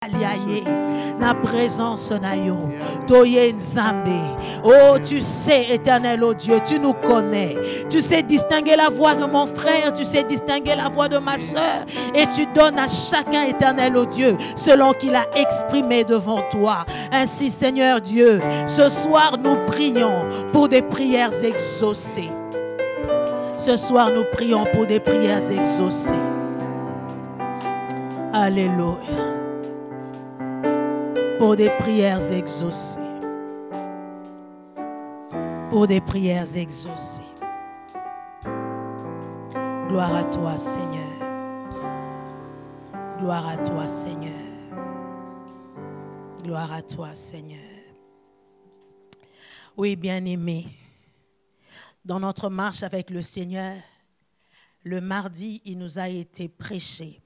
Aliaye, na présence na yo, toye nzambe. Oh, tu sais, éternel, oh Dieu, tu nous connais. Tu sais distinguer la voix de mon frère, tu sais distinguer la voix de ma soeur. Et tu donnes à chacun, éternel, oh Dieu, selon qu'il a exprimé devant toi. Ainsi, Seigneur Dieu, ce soir, nous prions pour des prières exaucées. Ce soir, nous prions pour des prières exaucées. Alléluia. Pour des prières exaucées. Pour des prières exaucées. Gloire à toi, Seigneur. Gloire à toi, Seigneur. Gloire à toi, Seigneur. Oui, bien-aimés, dans notre marche avec le Seigneur, le mardi, il nous a été prêché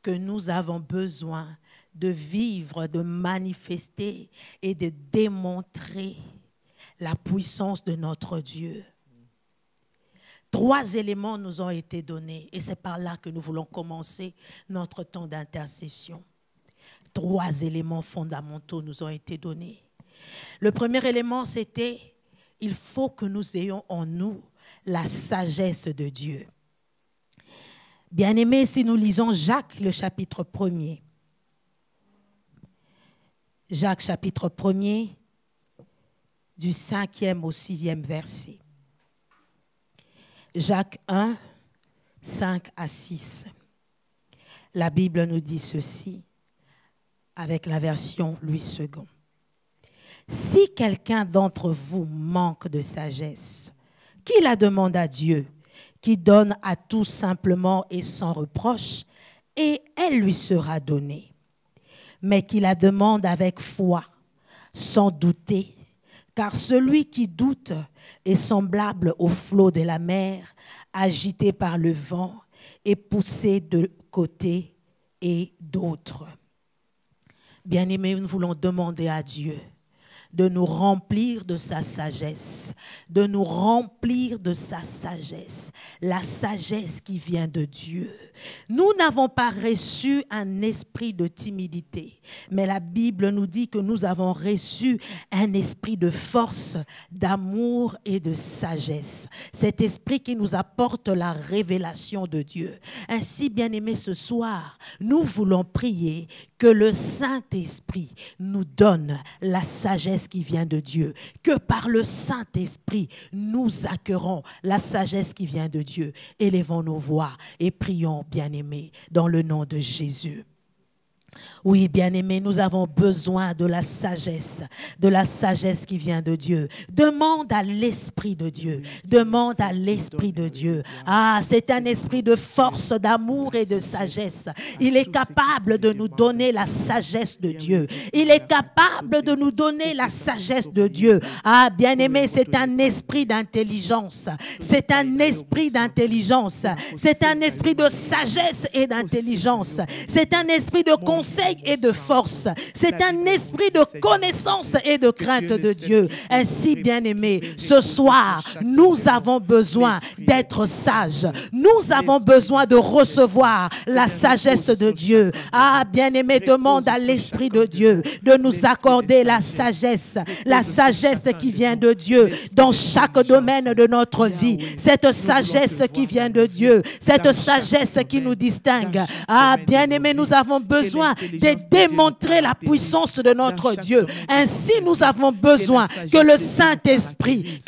que nous avons besoin de vivre, de manifester et de démontrer la puissance de notre Dieu. 3 éléments nous ont été donnés et c'est par là que nous voulons commencer notre temps d'intercession. 3 éléments fondamentaux nous ont été donnés. Le premier élément, c'était il faut que nous ayons en nous la sagesse de Dieu. Bien-aimés, si nous lisons Jacques, le chapitre 1er, Jacques chapitre 1er, du 5e au 6e verset. Jacques 1, 5 à 6. La Bible nous dit ceci, avec la version Louis II. Si quelqu'un d'entre vous manque de sagesse, qu'il la demande à Dieu, qui donne à tous simplement et sans reproche, et elle lui sera donnée. Mais qu'il la demande avec foi, sans douter, car celui qui doute est semblable au flot de la mer, agité par le vent et poussé de côté et d'autre. Bien-aimés, nous voulons demander à Dieu de nous remplir de sa sagesse, de nous remplir de sa sagesse, la sagesse qui vient de Dieu. Nous n'avons pas reçu un esprit de timidité, mais la Bible nous dit que nous avons reçu un esprit de force, d'amour et de sagesse. Cet esprit qui nous apporte la révélation de Dieu. Ainsi, bien-aimés, ce soir, nous voulons prier que le Saint-Esprit nous donne la sagesse qui vient de Dieu, que par le Saint-Esprit, nous accueillons la sagesse qui vient de Dieu. Élevons nos voix et prions, bien-aimés, dans le nom de Jésus. Oui, bien-aimés, nous avons besoin de la sagesse qui vient de Dieu. Demande à l'Esprit de Dieu. Demande à l'Esprit de Dieu. Ah, c'est un esprit de force, d'amour et de sagesse. Il est capable de nous donner la sagesse de Dieu. Il est capable de nous donner la sagesse de Dieu. Ah, bien-aimés, c'est un esprit d'intelligence. C'est un esprit d'intelligence. C'est un esprit de sagesse et d'intelligence. C'est un esprit de conseil et de force. C'est un esprit de connaissance et de crainte de Dieu. Ainsi, bien-aimés, ce soir, nous avons besoin d'être sages. Nous avons besoin de recevoir la sagesse de Dieu. Ah, bien-aimés, demande à l'Esprit de Dieu de nous accorder la sagesse qui vient de Dieu dans chaque domaine de notre vie. Cette sagesse qui vient de Dieu, cette sagesse qui nous distingue. Ah, bien-aimés, nous avons besoin de démontrer la puissance de notre Dieu. Ainsi, nous avons besoin que le Saint-Esprit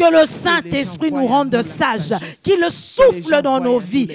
nous rende sages, qu'il souffle dans nos vies,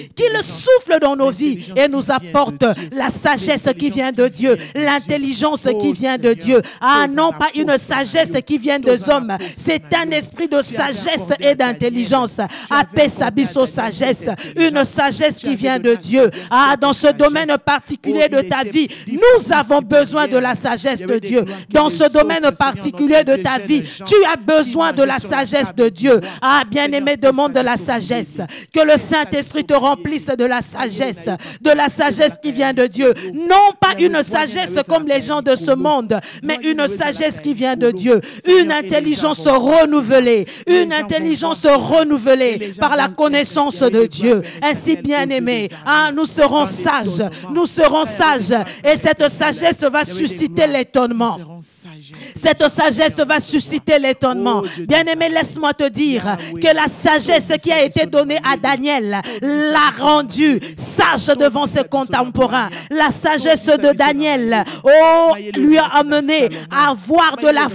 et nous apporte la sagesse qui vient de Dieu, l'intelligence qui vient de Dieu. Ah, non pas une sagesse qui vient des hommes, c'est un esprit de sagesse et d'intelligence. Apesabiso sagesse, une sagesse qui vient de Dieu. Ah, dans ce domaine particulier de ta vie, nous Nous avons besoin de la sagesse de Dieu. Dans ce domaine particulier de ta vie, tu as besoin de la sagesse de Dieu. Ah, bien-aimé, demande de la sagesse. Que le Saint-Esprit te remplisse de la sagesse qui vient de Dieu. Non pas une sagesse comme les gens de ce monde, mais une sagesse qui vient de Dieu. Une intelligence renouvelée par la connaissance de Dieu. Ainsi, bien-aimé, nous serons sages. Et cette sagesse va susciter l'étonnement. Cette sagesse va susciter l'étonnement. Bien-aimé, laisse-moi te dire que la sagesse qui a été donnée à Daniel l'a rendu sage devant ses contemporains. La sagesse de Daniel lui a amené à avoir de la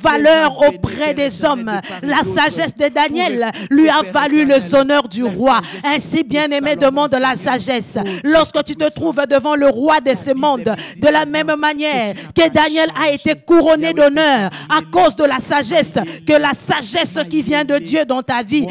valeur auprès des hommes. La sagesse de Daniel lui a valu les honneurs du roi. Ainsi, bien-aimé, demande la sagesse. Lorsque tu te trouves devant le roi de ce monde, de la même manière que Daniel a été couronné d'honneur à cause de la sagesse, que la sagesse qui vient de Dieu dans ta vie,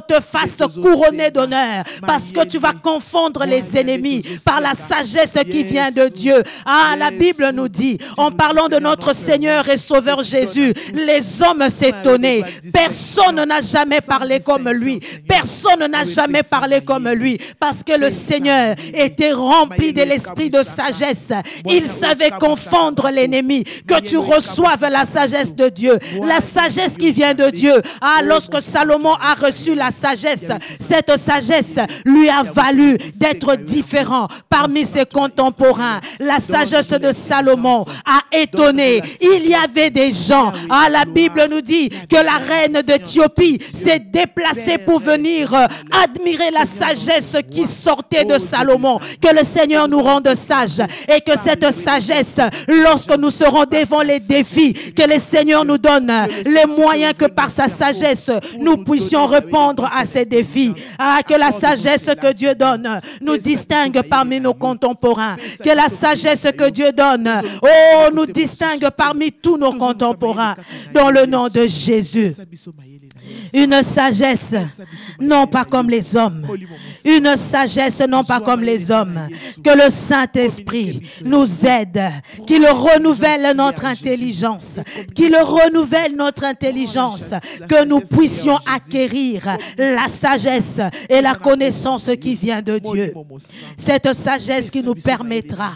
te fasse couronner d'honneur, parce que tu vas confondre les ennemis par la sagesse qui vient de Dieu. La Bible nous dit, en parlant de notre Seigneur et Sauveur Jésus, les hommes s'étonnaient. Personne n'a jamais parlé comme lui. Personne n'a jamais parlé comme lui, parce que le Seigneur était rempli de l'esprit de sagesse. Il savait confondre l'ennemi. Que tu reçoives la sagesse de Dieu, la sagesse qui vient de Dieu. Lorsque Salomon a reçu la sagesse, cette sagesse lui a valu d'être différent parmi ses contemporains. La sagesse de Salomon a étonné. Il y avait des gens, la Bible nous dit que la reine d'Éthiopie s'est déplacée pour venir admirer la sagesse qui sortait de Salomon. Que le Seigneur nous rende sages et que cette sagesse, lorsque nous serons devant les défis, que le Seigneur nous donne les moyens que par sa sagesse nous puissions répondre à ces défis. Que la sagesse que Dieu donne nous distingue parmi nos contemporains. Que la sagesse que Dieu donne nous distingue parmi tous nos contemporains. Dans le nom de Jésus. Une sagesse, non pas comme les hommes. Une sagesse, non pas comme les hommes. Que le Saint-Esprit nous aide, qu'il renouvelle notre intelligence, que nous puissions acquérir la sagesse et la connaissance qui vient de Dieu. Cette sagesse qui nous permettra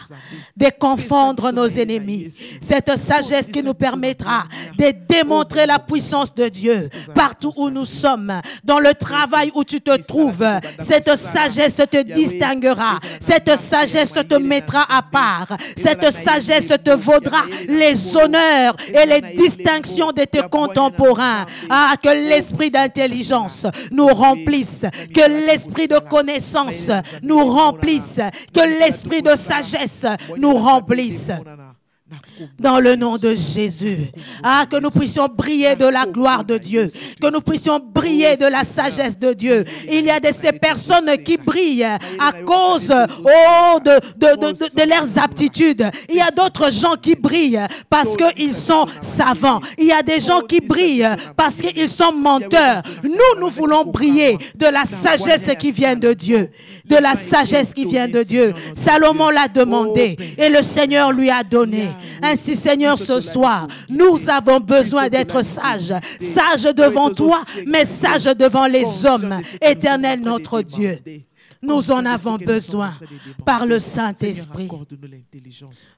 de confondre nos ennemis. Cette sagesse qui nous permettra de démontrer la puissance de Dieu partout où nous sommes, dans le travail où tu te trouves. Cette sagesse te distinguera. Cette sagesse te mettra à part. Cette sagesse te vaudra les honneurs et les distinctions de tes contemporains. Que l'esprit d'intelligence nous remplisse, que l'esprit de connaissance nous remplisse, que l'esprit de sagesse nous remplisse. Dans le nom de Jésus. Que nous puissions briller de la gloire de Dieu. Que nous puissions briller de la sagesse de Dieu. Il y a de ces personnes qui brillent à cause de leurs aptitudes. Il y a d'autres gens qui brillent parce qu'ils sont savants. Il y a des gens qui brillent parce qu'ils sont menteurs. Nous voulons briller de la sagesse qui vient de Dieu. De la sagesse qui vient de Dieu. Salomon l'a demandé et le Seigneur lui a donné. Ainsi, Seigneur, ce soir, nous avons besoin d'être sages. Sages devant toi, mais sages devant les hommes. Éternel notre Dieu. Nous en avons besoin par le Saint-Esprit.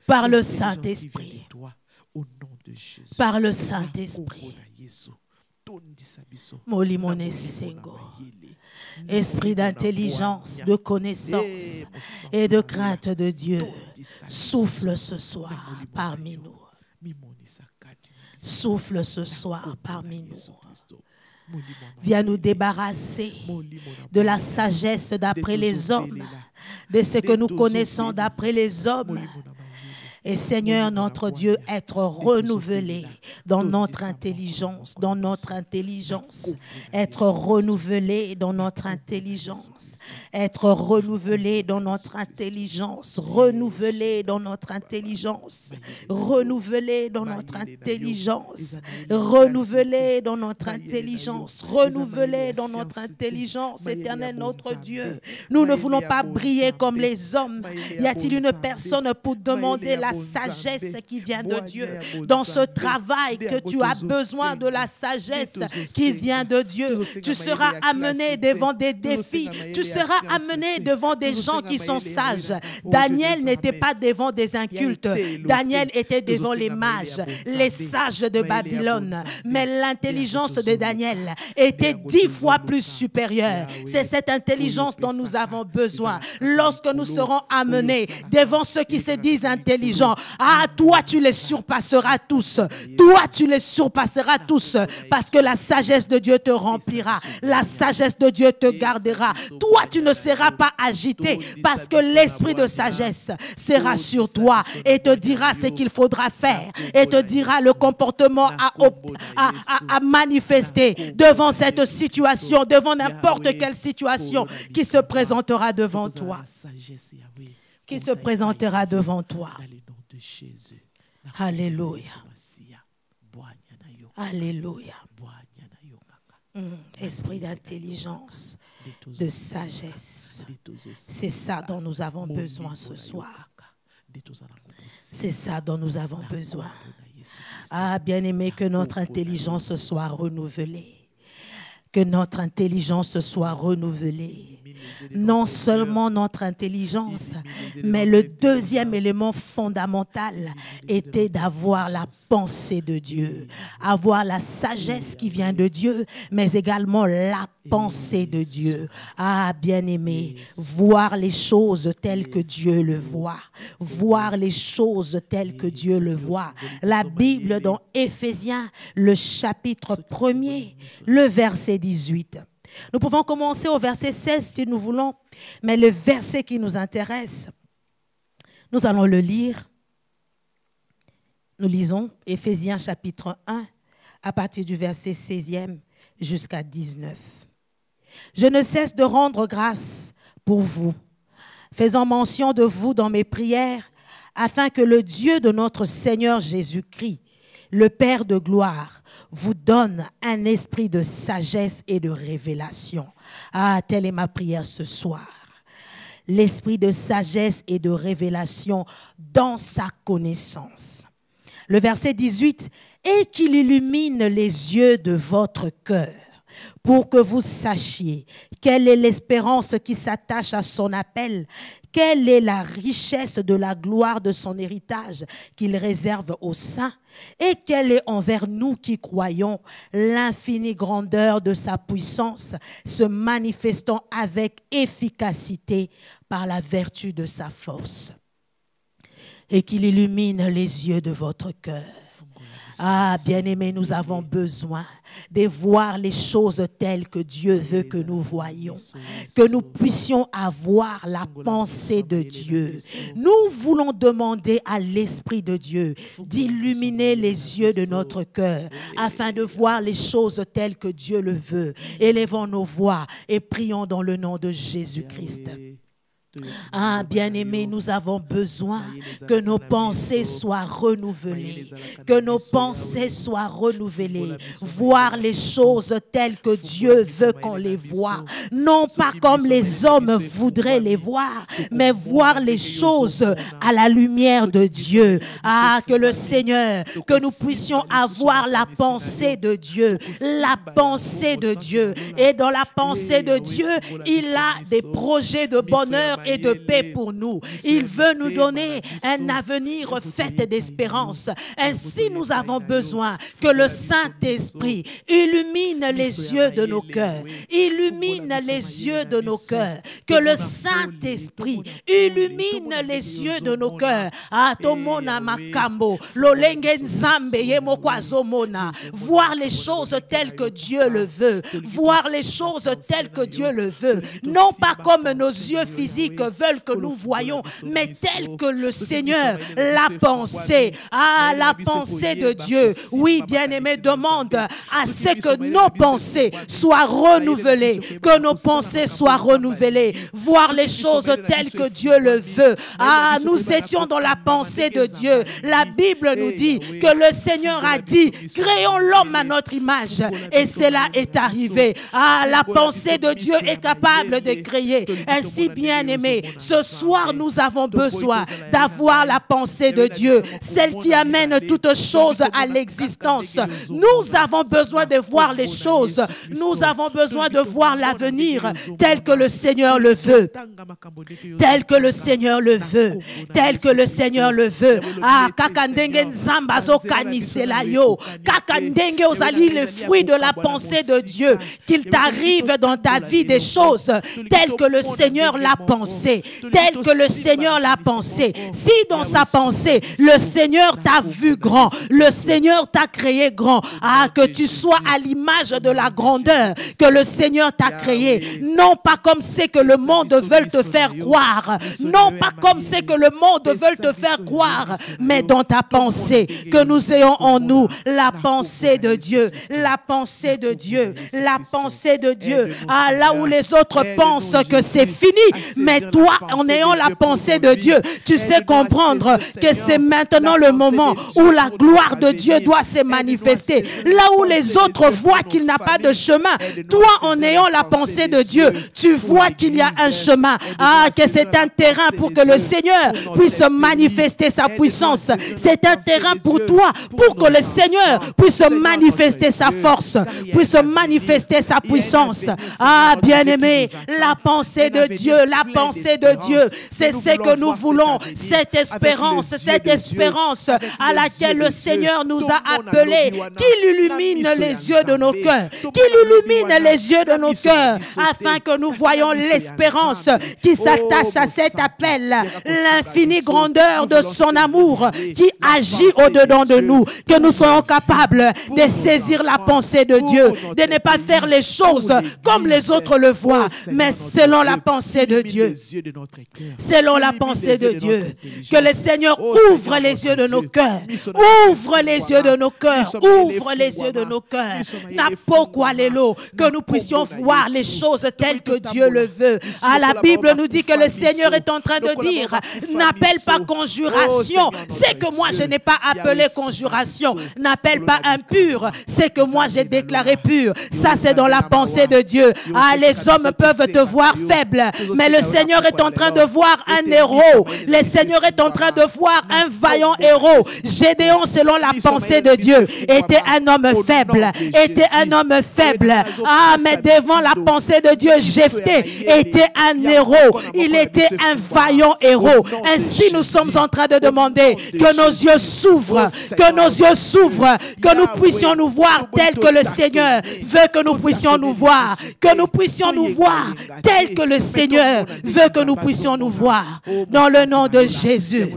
Par le Saint-Esprit. Par le Saint-Esprit. Molimone Sengo. Esprit d'intelligence, de connaissance et de crainte de Dieu, souffle ce soir parmi nous. Souffle ce soir parmi nous. Viens nous débarrasser de la sagesse d'après les hommes, de ce que nous connaissons d'après les hommes. Et Seigneur notre Dieu, être renouvelé dans notre intelligence, être renouvelé dans notre intelligence, être renouvelé dans notre intelligence, renouvelé dans notre intelligence, renouvelé dans notre intelligence, renouvelé dans notre intelligence, renouvelé dans notre intelligence, Éternel notre Dieu. Nous ne voulons pas briller comme les hommes. Y a-t-il une personne pour demander la sagesse qui vient de Dieu? Dans ce travail que tu as besoin de la sagesse qui vient de Dieu. Tu seras amené devant des défis. Tu seras amené devant des gens qui sont sages. Daniel n'était pas devant des incultes. Daniel était devant les mages, les sages de Babylone. Mais l'intelligence de Daniel était 10 fois plus supérieure. C'est cette intelligence dont nous avons besoin. Lorsque nous serons amenés devant ceux qui se disent intelligents, ah, toi tu les surpasseras tous. Toi tu les surpasseras tous parce que la sagesse de Dieu te remplira. La sagesse de Dieu te gardera. Toi tu ne seras pas agité parce que l'esprit de sagesse sera sur toi et te dira ce qu'il faudra faire et te dira le comportement à manifester devant cette situation, devant n'importe quelle situation qui se présentera devant toi. Qui se présentera devant toi. Alléluia. Alléluia. Esprit d'intelligence, de sagesse. C'est ça dont nous avons besoin ce soir. C'est ça dont nous avons besoin. Ah, bien-aimé, que notre intelligence soit renouvelée. Que notre intelligence soit renouvelée. Non seulement notre intelligence, mais le deuxième élément fondamental était d'avoir la pensée de Dieu, avoir la sagesse qui vient de Dieu, mais également la pensée de Dieu. Ah, bien-aimé, voir les choses telles que Dieu le voit, voir les choses telles que Dieu le voit. La Bible dans Éphésiens, le chapitre 1er, le verset 18. Nous pouvons commencer au verset 16 si nous voulons, mais le verset qui nous intéresse, nous allons le lire. Nous lisons Éphésiens chapitre 1 à partir du verset 16e jusqu'à 19. Je ne cesse de rendre grâce pour vous, faisant mention de vous dans mes prières, afin que le Dieu de notre Seigneur Jésus-Christ, le Père de gloire, vous donne un esprit de sagesse et de révélation. Ah, telle est ma prière ce soir. L'esprit de sagesse et de révélation dans sa connaissance. Le verset 18, et qu'il illumine les yeux de votre cœur, pour que vous sachiez quelle est l'espérance qui s'attache à son appel, quelle est la richesse de la gloire de son héritage qu'il réserve aux saints, et quelle est envers nous qui croyons l'infinie grandeur de sa puissance, se manifestant avec efficacité par la vertu de sa force. Et qu'il illumine les yeux de votre cœur. Ah, bien-aimés, nous avons besoin de voir les choses telles que Dieu veut que nous voyions, que nous puissions avoir la pensée de Dieu. Nous voulons demander à l'Esprit de Dieu d'illuminer les yeux de notre cœur afin de voir les choses telles que Dieu le veut. Élevons nos voix et prions dans le nom de Jésus-Christ. Ah, bien-aimés, nous avons besoin que nos pensées soient renouvelées, que nos pensées soient renouvelées, voir les choses telles que Dieu veut qu'on les voie, non pas comme les hommes voudraient les voir, mais voir les choses à la lumière de Dieu. Ah, que le Seigneur, que nous puissions avoir la pensée de Dieu, la pensée de Dieu. Et dans la pensée de Dieu, il a des projets de bonheur et de paix pour nous. Il veut nous donner un avenir fait d'espérance. Ainsi, nous avons besoin que le Saint-Esprit illumine les yeux de nos cœurs. Illumine les yeux de nos cœurs. Que le Saint-Esprit illumine les yeux de nos cœurs. Atomona makambo, lolenge nzambe yemokwazomona. Voir les choses telles que Dieu le veut. Voir les choses telles que Dieu le veut. Non pas comme nos yeux physiques physiques veulent que nous voyons, mais tel que le Seigneur l'a pensé. Ah, la pensée de Dieu. Oui, bien-aimé, demande à ce que nos pensées soient renouvelées, que nos pensées soient renouvelées, voir les choses telles que Dieu le veut. Ah, nous étions dans la pensée de Dieu. La Bible nous dit que le Seigneur a dit, créons l'homme à notre image, et cela est arrivé. Ah, la pensée de Dieu est capable de créer. Ainsi, bien-aimé, ce soir, nous avons besoin d'avoir la pensée de Dieu, celle qui amène toutes choses à l'existence. Nous avons besoin de voir les choses. Nous avons besoin de voir l'avenir tel que le Seigneur le veut. Tel que le Seigneur le veut. Tel que le Seigneur le veut. Ah, kakandenge nzamba zo kanisela yo. Kakandenge ozali le fruit de la pensée de Dieu. Qu'il t'arrive dans ta vie des choses telles que le Seigneur l'a pensé. Tel que le Seigneur l'a pensé. Si dans sa pensée, le Seigneur t'a vu grand, le Seigneur t'a créé grand, ah, que tu sois à l'image de la grandeur que le Seigneur t'a créé, non pas comme c'est que le monde veut te faire croire, non pas comme c'est que le monde veut te faire croire, mais dans ta pensée, que nous ayons en nous la pensée de Dieu, la pensée de Dieu, la pensée de Dieu. Ah, là où les autres pensent que c'est fini, mais toi, en ayant la pensée de Dieu, tu sais comprendre que c'est maintenant le moment où la gloire de Dieu doit se manifester. Là où les autres voient qu'il n'a pas de chemin, toi, en ayant la pensée de Dieu, tu vois qu'il y a un chemin. Ah, que c'est un terrain pour que le Seigneur puisse manifester sa puissance. C'est un terrain pour toi, pour que le Seigneur puisse manifester sa force, puisse manifester sa puissance. Ah, bien-aimé, la pensée de Dieu, la pensée de Dieu, c'est ce que nous voulons, cette espérance à laquelle le Seigneur nous a appelés, qu'il illumine les yeux de nos cœurs, qu'il illumine les yeux de nos cœurs, afin que nous voyions l'espérance qui s'attache à cet appel, l'infinie grandeur de son amour qui agit au-dedans de nous, que nous soyons capables de saisir la pensée de Dieu, de ne pas faire les choses comme les autres le voient, mais selon la pensée de Dieu. Selon la pensée de Dieu. Que le Seigneur ouvre les yeux de nos cœurs. Ouvre les yeux de nos cœurs. Ouvre les yeux de nos cœurs. Que nous puissions voir les choses telles que Dieu le veut. Ah, la Bible nous dit que le Seigneur est en train de dire, n'appelle pas conjuration, c'est que moi je n'ai pas appelé conjuration. N'appelle pas impur, c'est que moi j'ai déclaré pur. Ça c'est dans la pensée de Dieu. Ah, les hommes peuvent te voir faible, mais le Seigneur est en train de voir un héros. Le Seigneur est en train de voir un vaillant héros. Gédéon, selon la pensée de Dieu, était un homme faible. Ah, mais devant la pensée de Dieu, Jephthé était un héros. Il était un vaillant héros. Ainsi, nous sommes en train de demander que nos yeux s'ouvrent, que nous puissions nous voir tel que le Seigneur veut que nous puissions nous voir, que nous puissions nous voir tel que le Seigneur veut que nous puissions nous voir. Dans le nom de Jésus.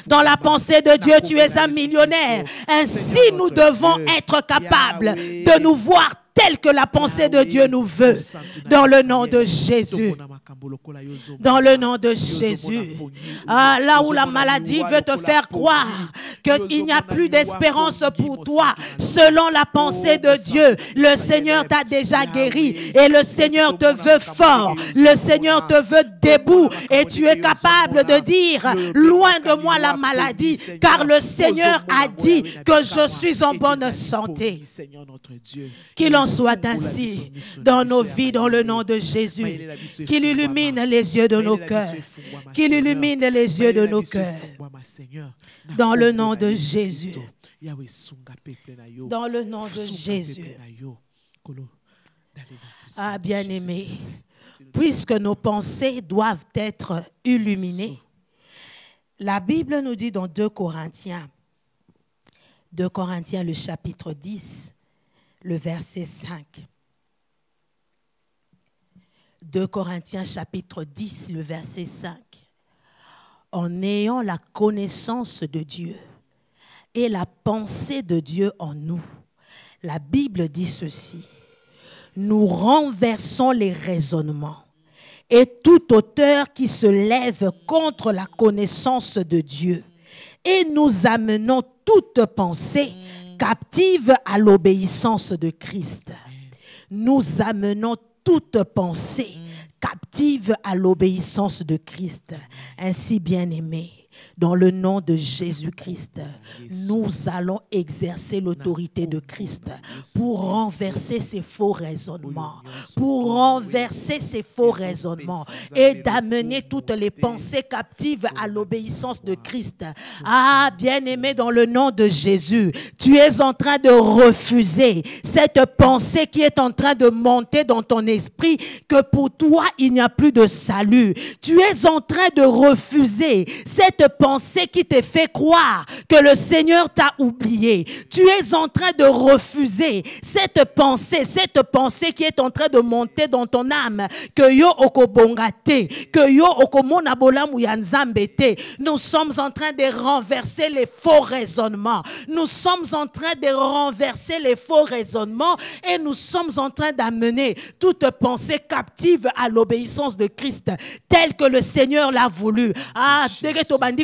Dans la pensée de Dieu, tu es un millionnaire. Ainsi, nous devons être capables de nous voir tel que la pensée de Dieu nous veut. Dans le nom de Jésus. Dans le nom de Jésus. Ah, là où la maladie veut te faire croire qu'il n'y a plus d'espérance pour toi, selon la pensée de Dieu, le Seigneur t'a déjà guéri et le Seigneur te veut fort, le Seigneur te veut debout et tu es capable de dire, loin de moi la maladie, car le Seigneur a dit que je suis en bonne santé. Qu'il en soit ainsi dans nos vies, dans le nom de Jésus. Qu'il illumine les yeux de nos cœurs. Qu'il illumine les yeux de nos cœurs. Dans le nom de Jésus. Dans le nom de Jésus. Ah, bien-aimés, puisque nos pensées doivent être illuminées, la Bible nous dit dans 2 Corinthiens le chapitre 10, le verset 5. 2 Corinthiens chapitre 10, le verset 5. En ayant la connaissance de Dieu et la pensée de Dieu en nous, la Bible dit ceci. nous renversons les raisonnements et toute hauteur qui se lève contre la connaissance de Dieu. Et nous amenons toute pensée captive à l'obéissance de Christ. Nous amenons toute pensée captive à l'obéissance de Christ. Ainsi, bien-aimés, dans le nom de Jésus-Christ, nous allons exercer l'autorité de Christ pour renverser ces faux raisonnements, et d'amener toutes les pensées captives à l'obéissance de Christ. Ah, bien-aimé, dans le nom de Jésus, tu es en train de refuser cette pensée qui est en train de monter dans ton esprit, que pour toi, il n'y a plus de salut. Tu es en train de refuser cette pensée qui te fait croire que le Seigneur t'a oublié. Tu es en train de refuser cette pensée qui est en train de monter dans ton âme, que yo okobongate, que yo okomona bolamu ya nzambete. Nous sommes en train de renverser les faux raisonnements. Nous sommes en train de renverser les faux raisonnements et nous sommes en train d'amener toute pensée captive à l'obéissance de Christ, telle que le Seigneur l'a voulu. Ah,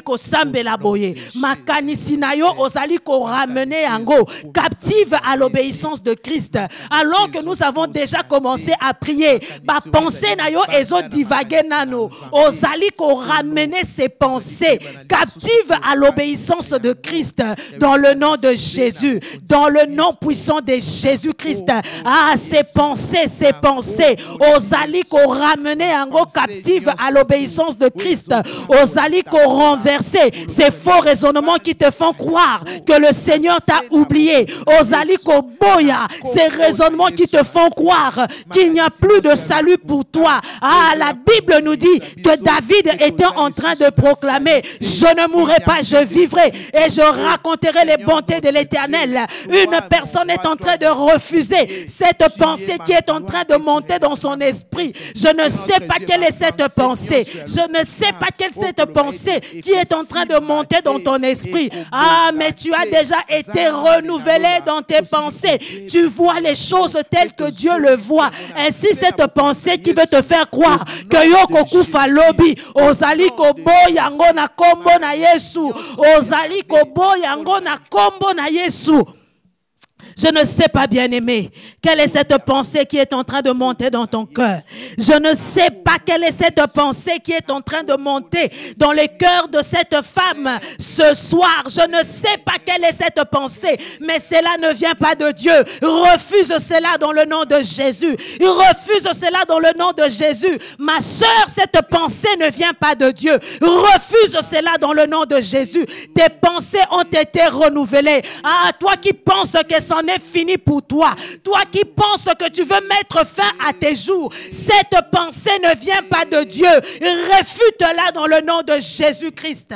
ko sambe la boye makanisi na yo ozali ko ramener yango captive à l'obéissance de Christ, alors que nous avons déjà commencé à prier. Ba pensée na yo ezo divaguer nano, ozali ko ramener ces pensées captives à l'obéissance de Christ, dans le nom de Jésus, dans le nom puissant de Jésus-Christ. Ah, ces pensées ozali ko ramener yango captive à l'obéissance de Christ, ozali ko renverser ces faux raisonnements qui te font croire que le Seigneur t'a oublié. Ozaliko boya, ces raisonnements qui te font croire qu'il n'y a plus de salut pour toi. Ah, la Bible nous dit que David était en train de proclamer: je ne mourrai pas, je vivrai et je raconterai les bontés de l'Éternel. Une personne est en train de refuser cette pensée qui est en train de monter dans son esprit. Je ne sais pas quelle est cette pensée. Je ne sais pas quelle est cette pensée qui est en train de monter dans ton esprit. Ah, mais tu as déjà été renouvelé dans tes pensées. Tu vois les choses telles que Dieu le voit. Ainsi, cette pensée qui veut te faire croire que yoko kufa lobi, ozali ko boyango na kombo na Yesu, ozali ko boyango na kombo na Yesu. Je ne sais pas, bien-aimé, quelle est cette pensée qui est en train de monter dans ton cœur. Je ne sais pas quelle est cette pensée qui est en train de monter dans le cœur de cette femme ce soir. Je ne sais pas quelle est cette pensée, mais cela ne vient pas de Dieu. Refuse cela dans le nom de Jésus. Refuse cela dans le nom de Jésus. Ma sœur, cette pensée ne vient pas de Dieu. Refuse cela dans le nom de Jésus. Tes pensées ont été renouvelées. Ah, toi qui penses que c'en est fini pour toi. Toi qui penses que tu veux mettre fin à tes jours. Cette pensée ne vient pas de Dieu. Réfute-la dans le nom de Jésus-Christ.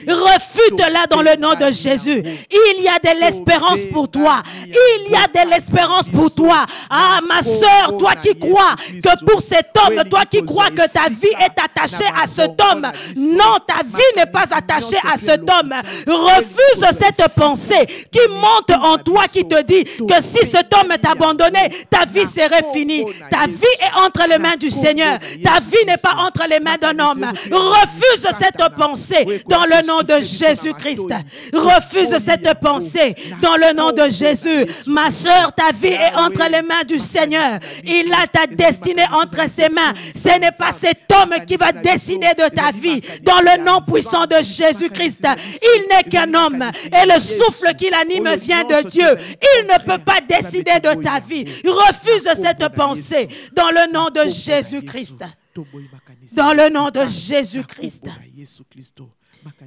Refute-la dans le nom de Jésus. Il y a de l'espérance pour toi. Il y a de l'espérance pour toi. Ah, ma sœur, toi qui crois que pour cet homme, toi qui crois que ta vie est attachée à cet homme. Non, ta vie n'est pas attachée à cet homme. Refuse cette pensée qui monte en toi, qui te dit que si cet homme est abandonné, ta vie serait finie. Ta vie est entre les mains du Seigneur. Ta vie n'est pas entre les mains d'un homme. Refuse cette pensée dans le nom de Jésus-Christ. Refuse cette pensée dans le nom de Jésus. Ma sœur, ta vie est entre les mains du Seigneur. Il a ta destinée entre ses mains. Ce n'est pas cet homme qui va décider de ta vie. Dans le nom puissant de Jésus-Christ, il n'est qu'un homme et le souffle qui l'anime vient de Dieu. Il ne peut pas décider de ta vie. Refuse cette pensée dans le nom de Jésus-Christ. Dans le nom de Jésus-Christ.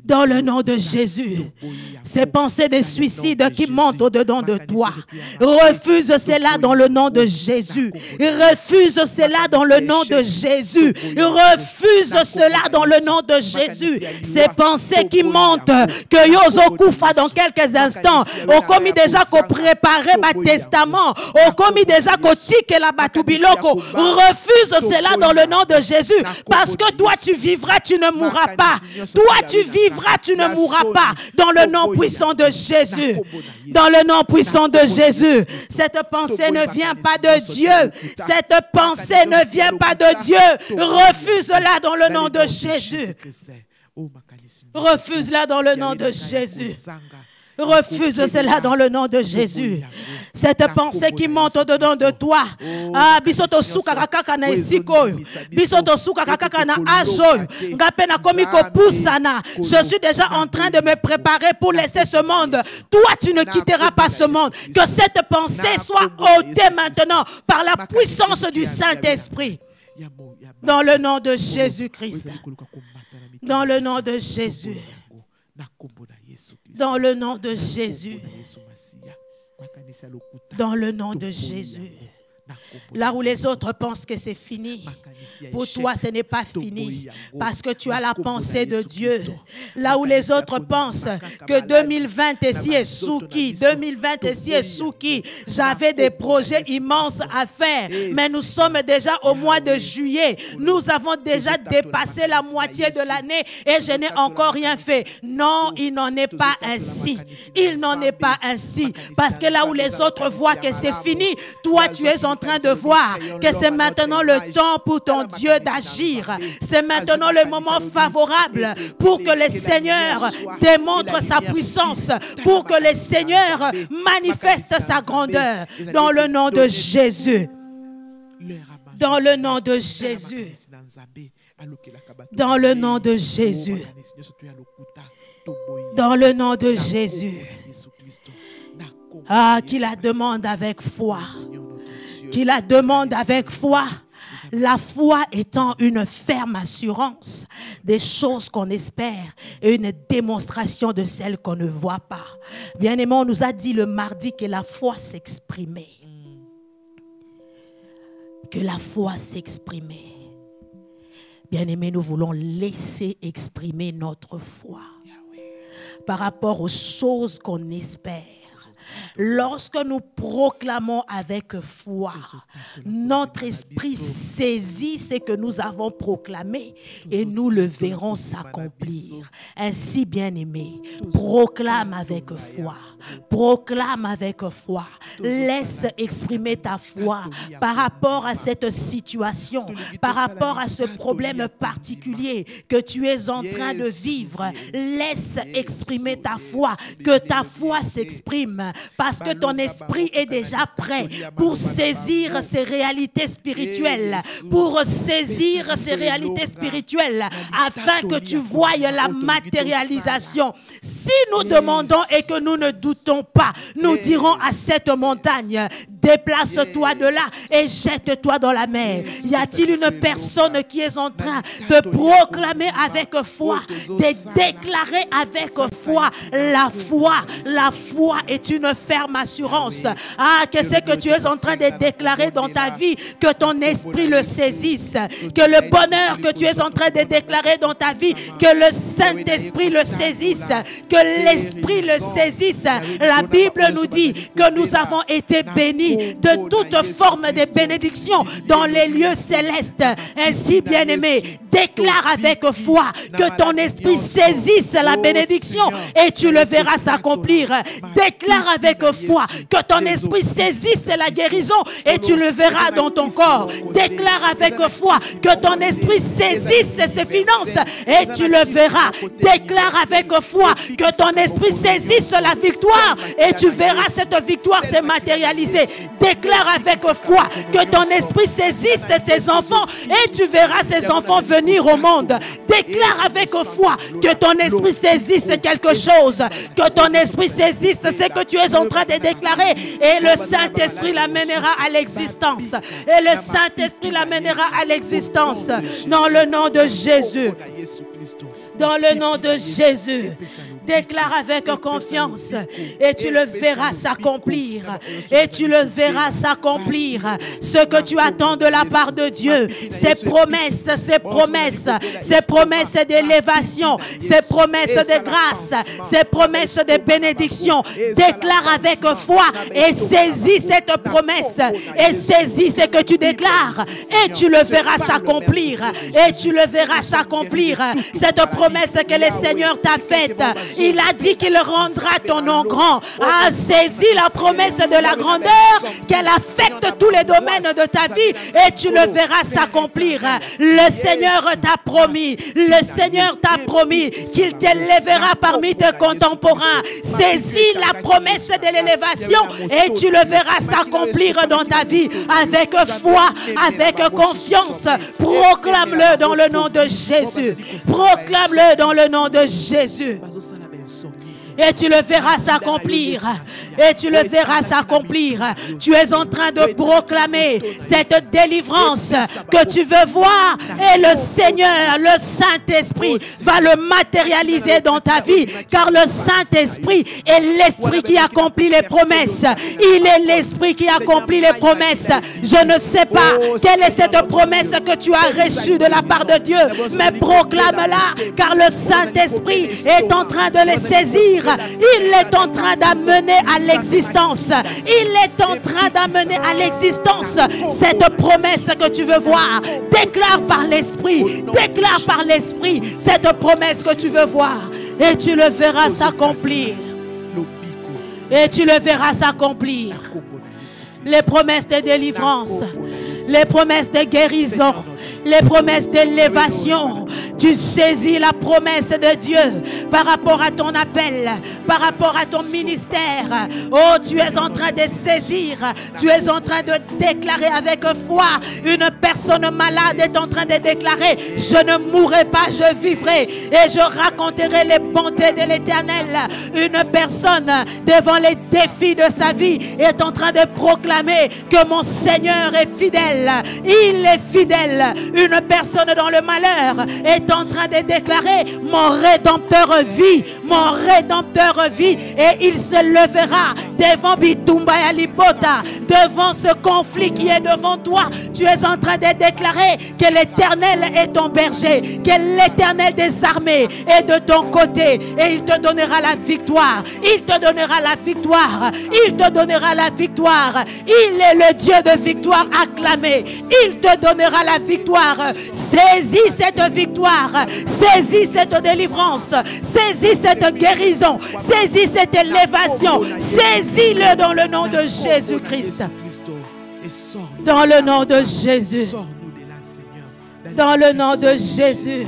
Dans le nom de Jésus, ces pensées de suicide qui montent au-dedans de toi, refuse cela dans le nom de Jésus. Refuse cela dans le nom de Jésus. Refuse cela dans le nom de Jésus. Ces pensées qui montent, que Yozo Koufa dans quelques instants, au commis déjà qu'on préparait ma testament, au commis déjà qu'on tique la batubiloko, refuse cela dans le nom de Jésus, parce que toi tu vivras, tu ne mourras pas. Toi tu vivras, tu ne mourras pas. Dans le nom puissant de Jésus. Dans le nom puissant de Jésus. Cette pensée ne vient pas de Dieu. Cette pensée ne vient pas de Dieu. Refuse-la dans le nom de Jésus. Refuse-la dans le nom de Jésus. Refuse cela dans le nom de Jésus. Cette pensée qui monte au-dedans de toi. Ah, bisoto suka kakaka na esikoyo. Bisoto suka kakaka na ajoyo. Ngapena komiko pusana. Je suis déjà en train de me préparer pour laisser ce monde. Toi, tu ne quitteras pas ce monde. Que cette pensée soit ôtée maintenant par la puissance du Saint-Esprit. Dans le nom de Jésus-Christ. Dans le nom de Jésus. Dans le nom de Jésus. Dans le nom de Jésus. Là où les autres pensent que c'est fini, pour toi ce n'est pas fini parce que tu as la pensée de Dieu. Là où les autres pensent que 2020 ici est souki, 2020 ici est souki, j'avais des projets immenses à faire, mais nous sommes déjà au mois de juillet, nous avons déjà dépassé la moitié de l'année et je n'ai encore rien fait. Non, il n'en est pas ainsi. Il n'en est pas ainsi parce que là où les autres voient que c'est fini, toi tu es en train de voir que c'est maintenant le temps pour ton Dieu d'agir. C'est maintenant le moment favorable pour que le Seigneur démontre sa puissance, pour que le Seigneur manifeste sa grandeur. Dans le nom de Jésus. Dans le nom de Jésus. Dans le nom de Jésus. Dans le nom de Jésus. Ah, qu'il la demande avec foi. Qu'il la demande avec foi. La foi étant une ferme assurance des choses qu'on espère et une démonstration de celles qu'on ne voit pas. Bien-aimé, on nous a dit le mardi que la foi s'exprimait. Que la foi s'exprimait. Bien-aimé, nous voulons laisser exprimer notre foi par rapport aux choses qu'on espère. Lorsque nous proclamons avec foi, notre esprit saisit ce que nous avons proclamé et nous le verrons s'accomplir. Ainsi, bien-aimé, proclame avec foi. Proclame avec foi. Laisse exprimer ta foi par rapport à cette situation, par rapport à ce problème particulier que tu es en train de vivre. Laisse exprimer ta foi, que ta foi s'exprime. Parce que ton esprit est déjà prêt pour saisir ces réalités spirituelles, pour saisir ces réalités spirituelles, afin que tu voies la matérialisation. Si nous demandons et que nous ne doutons pas, nous dirons à cette montagne, déplace-toi de là et jette-toi dans la mer. Y a-t-il une personne qui est en train de proclamer avec foi, de déclarer avec foi? La foi est une ferme assurance. Ah, que c'est que tu es en train de déclarer dans ta vie, que ton esprit le saisisse, que le bonheur que tu es en train de déclarer dans ta vie, que le Saint-Esprit le saisisse, que l'Esprit le saisisse. La Bible nous dit que nous avons été bénis de toute forme de bénédiction dans les lieux célestes. Ainsi, bien-aimé, déclare avec foi que ton esprit saisisse la bénédiction et tu le verras s'accomplir. Déclare avec foi que ton esprit saisisse la guérison et tu le verras dans ton corps. Déclare avec foi que ton esprit saisisse ses finances et tu le verras. Déclare avec foi que ton esprit saisisse la victoire et tu verras cette victoire se matérialiser. Déclare avec foi que ton esprit saisisse ses enfants et tu verras ces enfants venir au monde. Déclare avec foi que ton esprit saisisse quelque chose, que ton esprit saisisse ce que tu es en train de déclarer et le Saint-Esprit l'amènera à l'existence. Et le Saint-Esprit l'amènera à l'existence dans le nom de Jésus. Dans le nom de Jésus, déclare avec confiance et tu le verras s'accomplir. Et tu le verras s'accomplir. Ce que tu attends de la part de Dieu, ces promesses promesses d'élévation, ces promesses de grâce, ces promesses de bénédiction. Déclare avec foi et saisis cette promesse et saisis ce que tu déclares et tu le verras s'accomplir et tu le verras s'accomplir. Cette promesse que le Seigneur t'a faite, il a dit qu'il rendra ton nom grand. Ah, saisis la promesse de la grandeur qu'elle affecte tous les domaines de ta vie et tu le verras s'accomplir. Le Seigneur t'a promis, le Seigneur t'a promis qu'il t'élèvera parmi tes contemporains. Saisis la promesse de l'élévation et tu le verras s'accomplir dans ta vie avec foi, avec confiance. Proclame-le dans le nom de Jésus. Proclame-le dans le nom de Jésus. Et tu le verras s'accomplir. Et tu le verras s'accomplir. Tu es en train de proclamer cette délivrance que tu veux voir. Et le Seigneur, le Saint-Esprit, va le matérialiser dans ta vie. Car le Saint-Esprit est l'Esprit qui accomplit les promesses. Il est l'Esprit qui accomplit les promesses. Je ne sais pas quelle est cette promesse que tu as reçue de la part de Dieu. Mais proclame-la. Car le Saint-Esprit est en train de les saisir. Il est en train d'amener à l'existence. Il est en train d'amener à l'existence cette promesse que tu veux voir. Déclare par l'Esprit. Déclare par l'Esprit cette promesse que tu veux voir. Et tu le verras s'accomplir. Et tu le verras s'accomplir. Les promesses de délivrance, les promesses de guérison, les promesses d'élévation. Tu saisis la promesse de Dieu par rapport à ton appel, par rapport à ton ministère. Oh, tu es en train de saisir, tu es en train de déclarer avec foi. Une personne malade est en train de déclarer: je ne mourrai pas, je vivrai et je raconterai les bontés de l'Éternel. Une personne devant les défis de sa vie est en train de proclamer que mon Seigneur est fidèle. Il est fidèle. Une personne dans le malheur est en train de déclarer: mon Rédempteur vit, mon Rédempteur vit, et il se levera devant Bitumba et Alibota, devant ce conflit qui est devant toi. Tu es en train de déclarer que l'Éternel est ton berger, que l'Éternel des armées est de ton côté et il te donnera la victoire. Il te donnera la victoire. Il te donnera la victoire. Il est le Dieu de victoire acclamé. Il te donnera la victoire. Saisis cette victoire. Saisis cette délivrance. Saisis cette guérison. Saisis cette élévation. Saisis-le dans le nom de Jésus-Christ. Dans le nom de Jésus. Dans le nom de Jésus.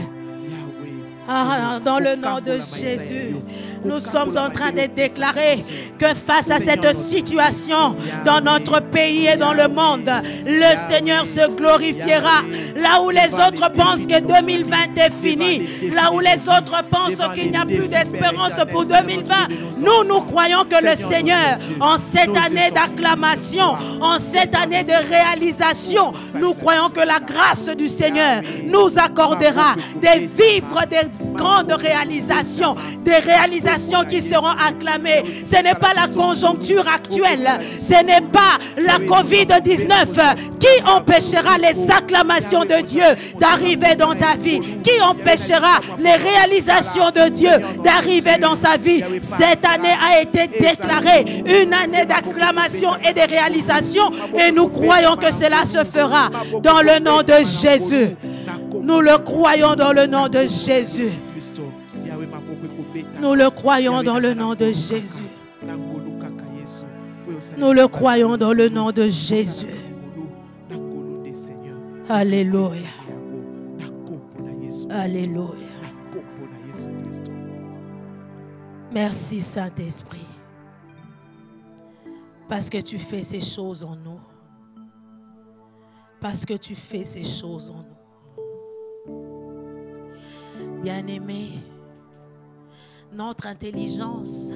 Ah, dans le nom de Jésus. Nous sommes en train de déclarer que face à cette situation dans notre pays et dans le monde, le Seigneur se glorifiera. Là où les autres pensent que 2020 est fini, là où les autres pensent qu'il n'y a plus d'espérance pour 2020, nous croyons que le Seigneur, en cette année d'acclamation, en cette année de réalisation, nous croyons que la grâce du Seigneur nous accordera de vivre des grandes réalisations, des réalisations qui seront acclamées. Ce n'est pas la conjoncture actuelle, ce n'est pas la COVID-19 qui empêchera les acclamations de Dieu d'arriver dans ta vie, qui empêchera les réalisations de Dieu d'arriver dans sa vie. Cette année a été déclarée une année d'acclamation et de réalisation et nous croyons que cela se fera dans le nom de Jésus. Nous le croyons dans le nom de Jésus. Nous le croyons dans le nom de Jésus. Nous le croyons dans le nom de Jésus. Alléluia. Alléluia. Merci Saint-Esprit. Parce que tu fais ces choses en nous. Parce que tu fais ces choses en nous. Bien-aimés, notre intelligence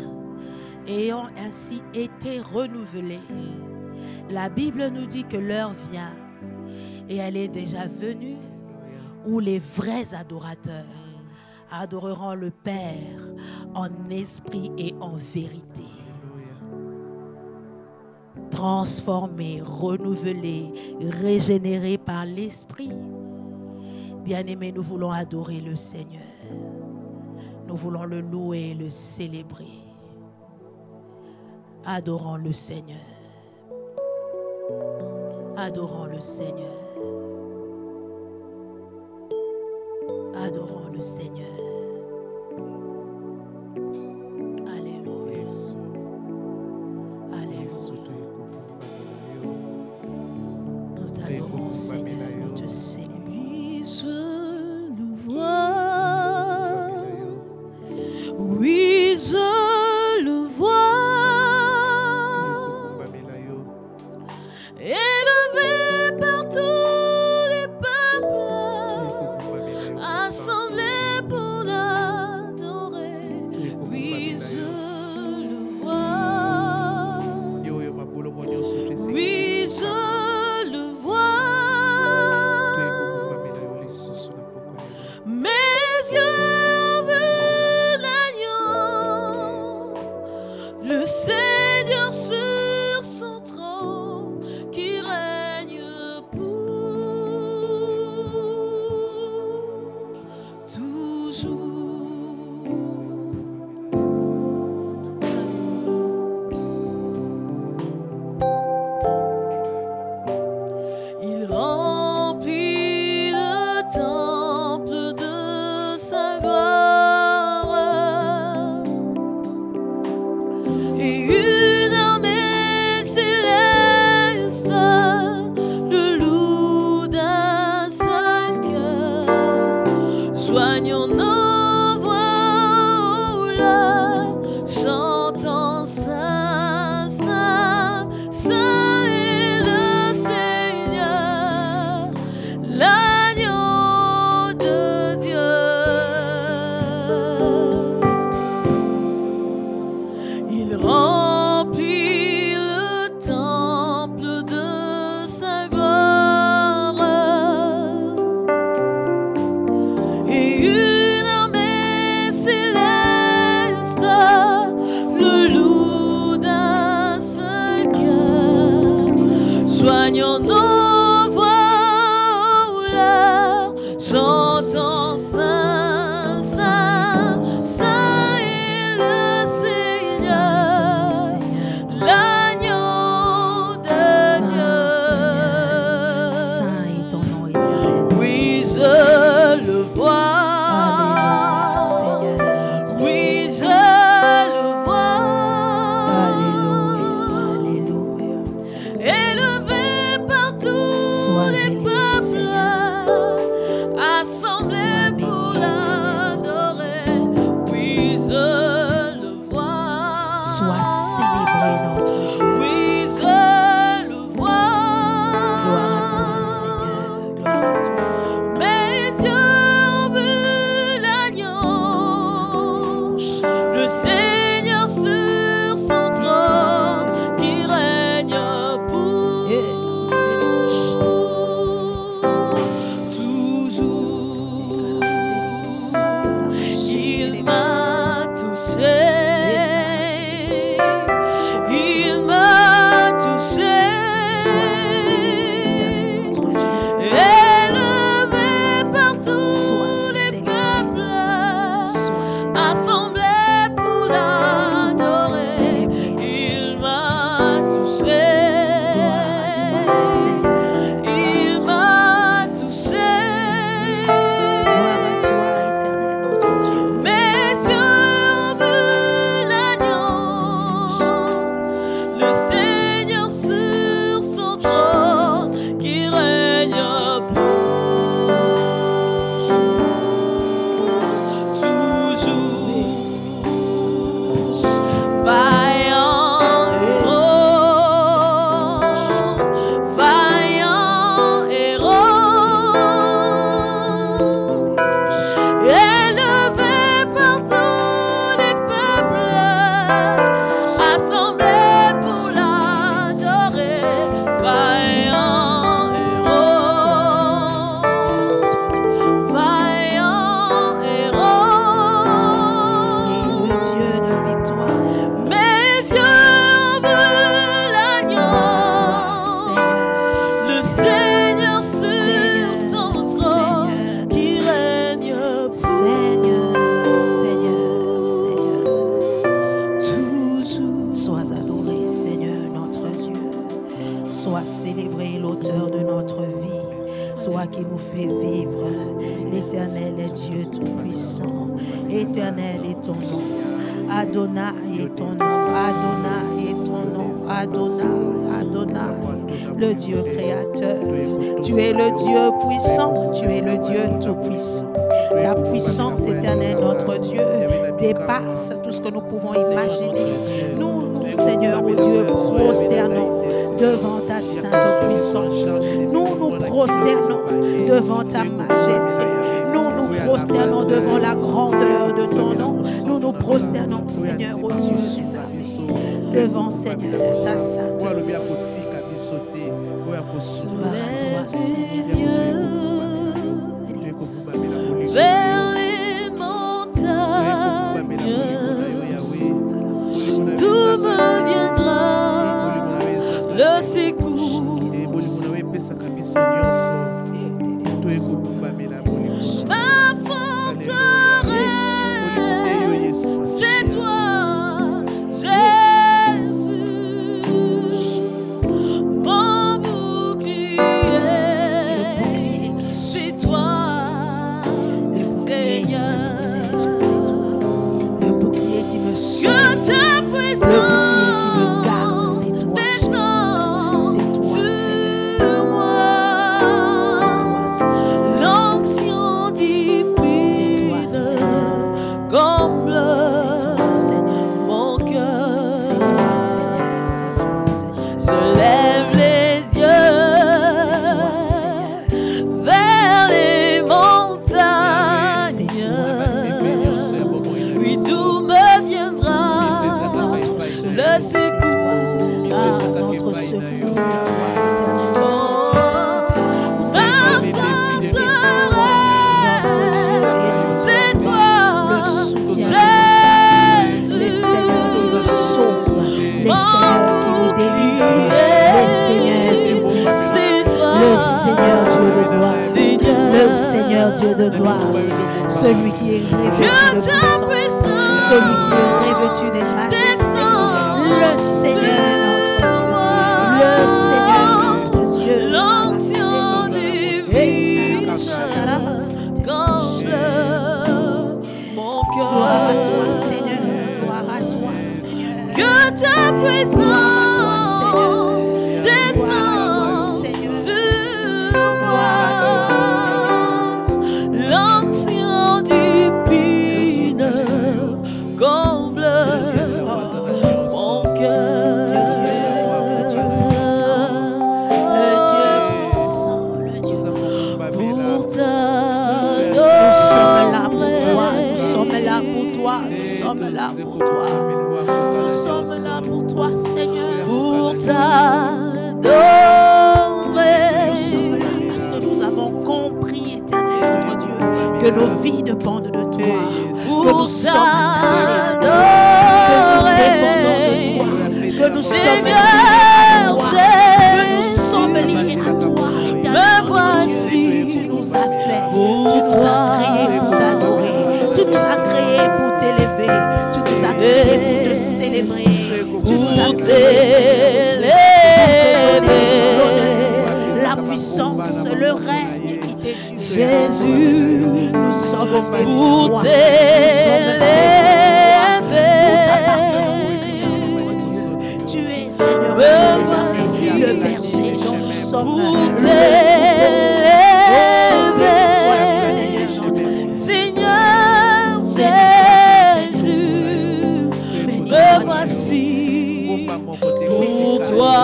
ayant ainsi été renouvelée, la Bible nous dit que l'heure vient et elle est déjà venue où les vrais adorateurs adoreront le Père en esprit et en vérité. Transformés, renouvelés, régénérés par l'Esprit, Bien-aimés, nous voulons adorer le Seigneur. Nous voulons le louer et le célébrer. Adorons le Seigneur. Adorons le Seigneur. Adorons le Seigneur. Alléluia. Alléluia. Nous t'adorons, Seigneur. Nous te célébrons. Je le vois. Oui, je le vois. Élevé par tous les peuples, assemblés pour l'adorer. Oui, je le vois. Oui, je le vois. Mes yeux ont vu l'agneau, le Seigneur sur son trône qui règne pour toujours. Il remplit le temple de sa gloire et une armée céleste le loue d'un seul cœur. Joignons nos voix au leur, chantant Saint, Saint, Saint est le Seigneur, l'agneau de Dieu. Il remplit le temple de sa gloire et une armée céleste le loue d'un seul cœur. Joignons nos voix au leur, chantons Saint, Saint, Saint est le Seigneur, l'agneau de Dieu. Saint est ton nom éternel. Oui, je le vois. Alléluia, Seigneur, notre Oui, Dieu. je le vois. Alléluia, alléluia. Élevé par tous Sois les élevé, peuples, Seigneur. assemblés Sois béni, pour Éternel, notre l'adorer. Oui, je le vois. Sois célébré, notre Dieu. Oui, je le vois. Gloire à toi, Seigneur. Gloire à toi. Mes yeux ont vu l'agneau, le Seigneur sur son trône qui règne pour toujours. Éternel est ton nom. Adonai est ton nom. Adonai est ton nom. Adonai, Adonai, le Dieu créateur. Tu es le Dieu puissant. Tu es le Dieu tout-puissant. Ta puissance éternelle, notre Dieu, dépasse tout ce que nous pouvons imaginer. Nous, Seigneur, mon Dieu, prosternons devant ta sainte puissance. Nous nous prosternons devant ta majesté. Nous nous prosternons devant la grandeur de ton nom. Nous nous prosternons, Seigneur, au Dieu des armées, devant, Seigneur, ta sainteté. Gloire à toi, Seigneur. Vers les montagnes, d'où me viendra le secours. Ma forteresse, c'est toi, Jésus, mon bouclier, c'est toi. Le bouclier qui me sauve, Que ta le bouclier qui me garde, puissance c'est toi. descend sur moi. C'est toi, Seigneur. L'onction C'est toi, divine Seigneur. comble C'est toi, Seigneur. mon cœur. C'est toi, Seigneur. C'est toi, Seigneur. Je lève les C'est toi, yeux Seigneur. vers les montagnes. C'est toi, Oui, d'où me viendra notre le secours, c'est secours. toi. Ah, notre secours, c'est toi, éternel. C'est toi, Le soutien Jésus, les seigneurs qui nous sauvent, les seigneurs qui nous délivrent, les seigneurs du puissant, c'est toi, le Seigneur Dieu de gloire, Seigneur, le Seigneur Dieu de gloire, celui qui est revêtu de puissance, celui qui est revêtu des majestés, le Seigneur notre Dieu, l'onction divine comble mon cœur. gloire à toi Seigneur, gloire à toi Seigneur. Que ta puissance descend Seigneur. sur Gloire à toi, moi. L'onction divine comble mon cœur. Le Dieu puissant, le Dieu puissant. Pour ta Nous sommes là pour toi, nous sommes là pour toi, nous sommes là pour toi. Nous sommes là pour toi, Seigneur. pour Nous t'adorer. sommes là parce que nous avons compris, éternel notre Dieu, que nos vies dépendent de toi, que nous sommes attachés à toi, que nous dépendons de toi, que nous sommes liés à toi, que nous sommes liés à toi, éternel notre Dieu. Tu nous as fait, tu nous as créés pour t'adorer, tu nous as créés pour t'élever, tu nous as créés pour te célébrer, tu nous as créés pour te donner la puissance, le règne qui t'est dû. Jésus, Nous sommes faits pour pour toi. t'élever. Nous t'appartenons, Seigneur notre Dieu. Tu es, Seigneur, le berger dont nous sommes. Pour Seigneur t'élever. notre Dieu. Seigneur Jésus, me voici pour toi.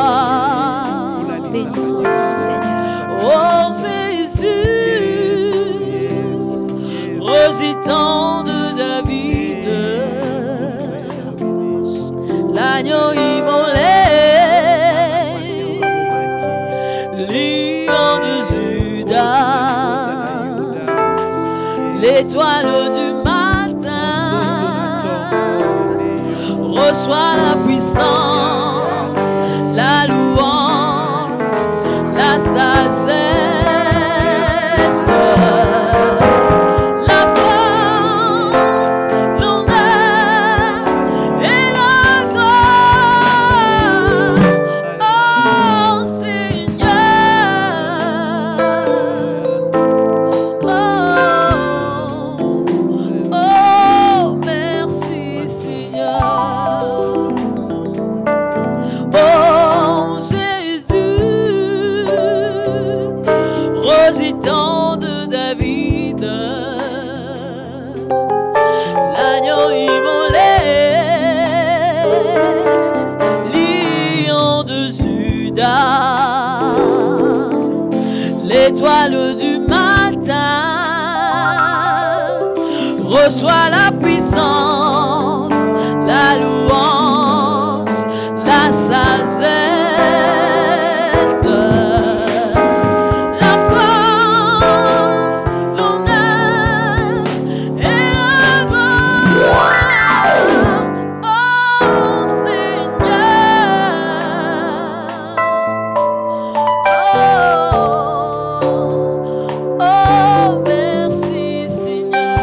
Béni sois-tu, Seigneur. Oh Jésus, rejetant de David, l'agneau immolé, lion de Judas, l'étoile du matin, reçois la puissance, la louange, la sagesse, la force, l'honneur et la gloire. Oh Seigneur, oh, oh l'étoile du matin. Reçois la puissance, la louange, la sagesse, la force, l'honneur et la gloire. Oh Seigneur, oh merci Seigneur.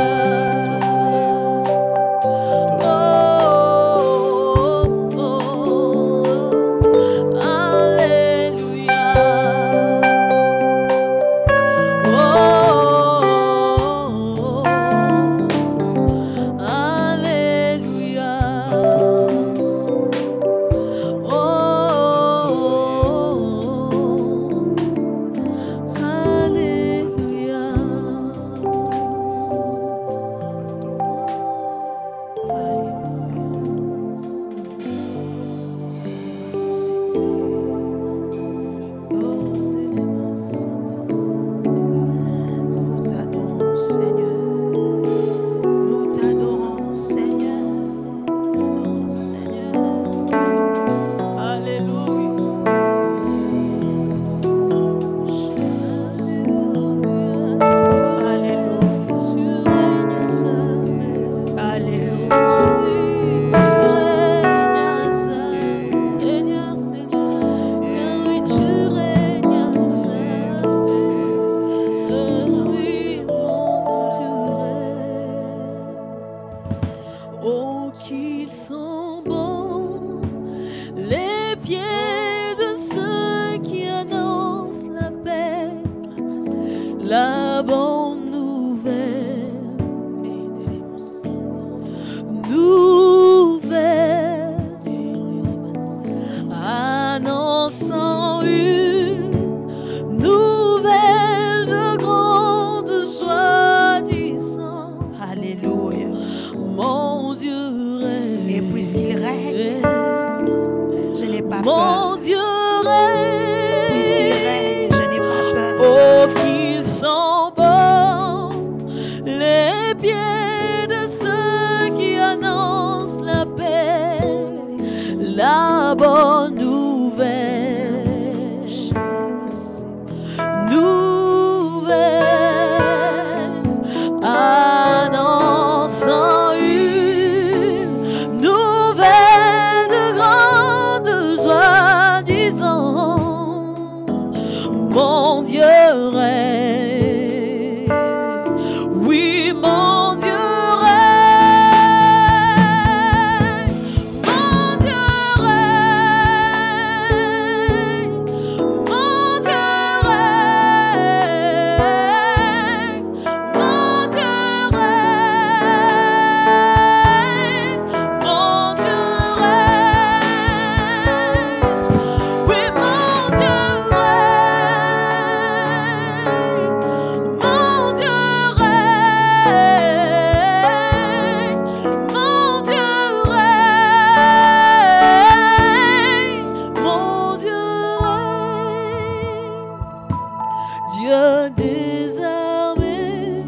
la bonne nouvelle, annonçant une nouvelle de grande joie disant, Alléluia. mon Dieu règne. Et puisqu'il règne, je n'ai pas Mon peur. Dieu règne. Puisqu'il règne, je n'ai pas peur. Oh, qu'ils sont bons les pieds de ceux qui annoncent la paix, la bonne nouvelle, annonçant une nouvelle de grande joie, disant, mon Dieu règne. Oui, mon Dieu règne. Mon Dieu règne. Mon Dieu règne. Mon Dieu règne. Mon Dieu règne. Oui, mon Dieu règne. Mon Dieu règne. Mon Dieu règne. Mon Dieu règne. Dieu des armées,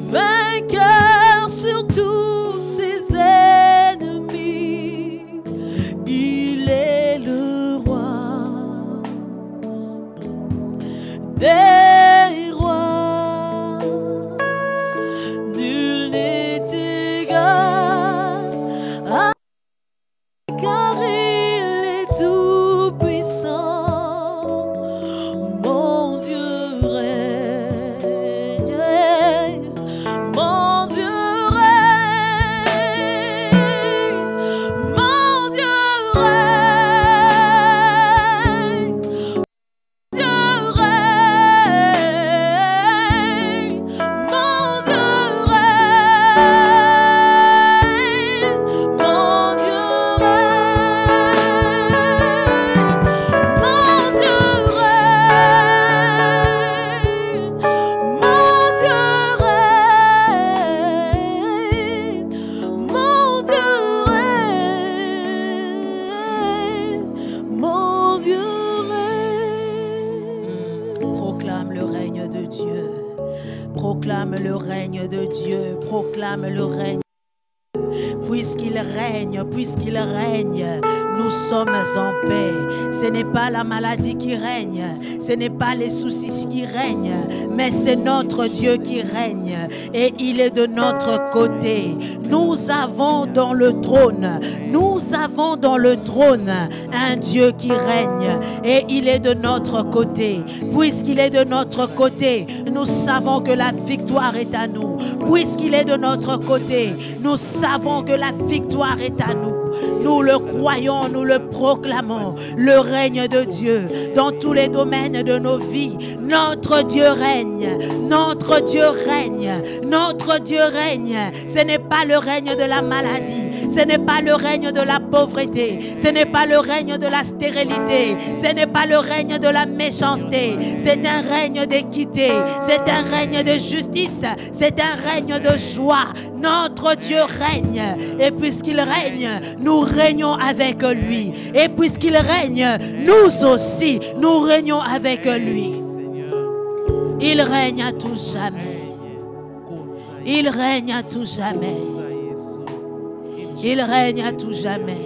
vainqueur sur tous ses ennemis, il est le roi des rois. Nul n'est égal à car il est tout puissant. Mon Dieu règne. Proclame le règne de Dieu. Proclame le règne. Puisqu'il règne, nous sommes en paix. Ce n'est pas la maladie qui règne, ce n'est pas les soucis qui règnent, mais c'est notre Dieu qui règne et il est de notre côté. Nous avons dans le trône un Dieu qui règne et il est de notre côté. Puisqu'il est de notre côté, nous savons que la victoire est à nous. Puisqu'il est de notre côté, nous savons que la victoire est à nous. Nous le croyons, nous le proclamons, le règne de Dieu dans tous les domaines de nos vies. Notre Dieu règne, notre Dieu règne, notre Dieu règne. Ce n'est pas le règne de la maladie, ce n'est pas le règne de la pauvreté, ce n'est pas le règne de la stérilité, ce n'est pas le règne de la méchanceté. C'est un règne d'équité, c'est un règne de justice, c'est un règne de joie. Notre Dieu règne et puisqu'il règne, nous régnons avec lui. Et puisqu'il règne, nous aussi, nous régnons avec lui. Il règne à tout jamais. Il règne à tout jamais. Il règne à tout jamais.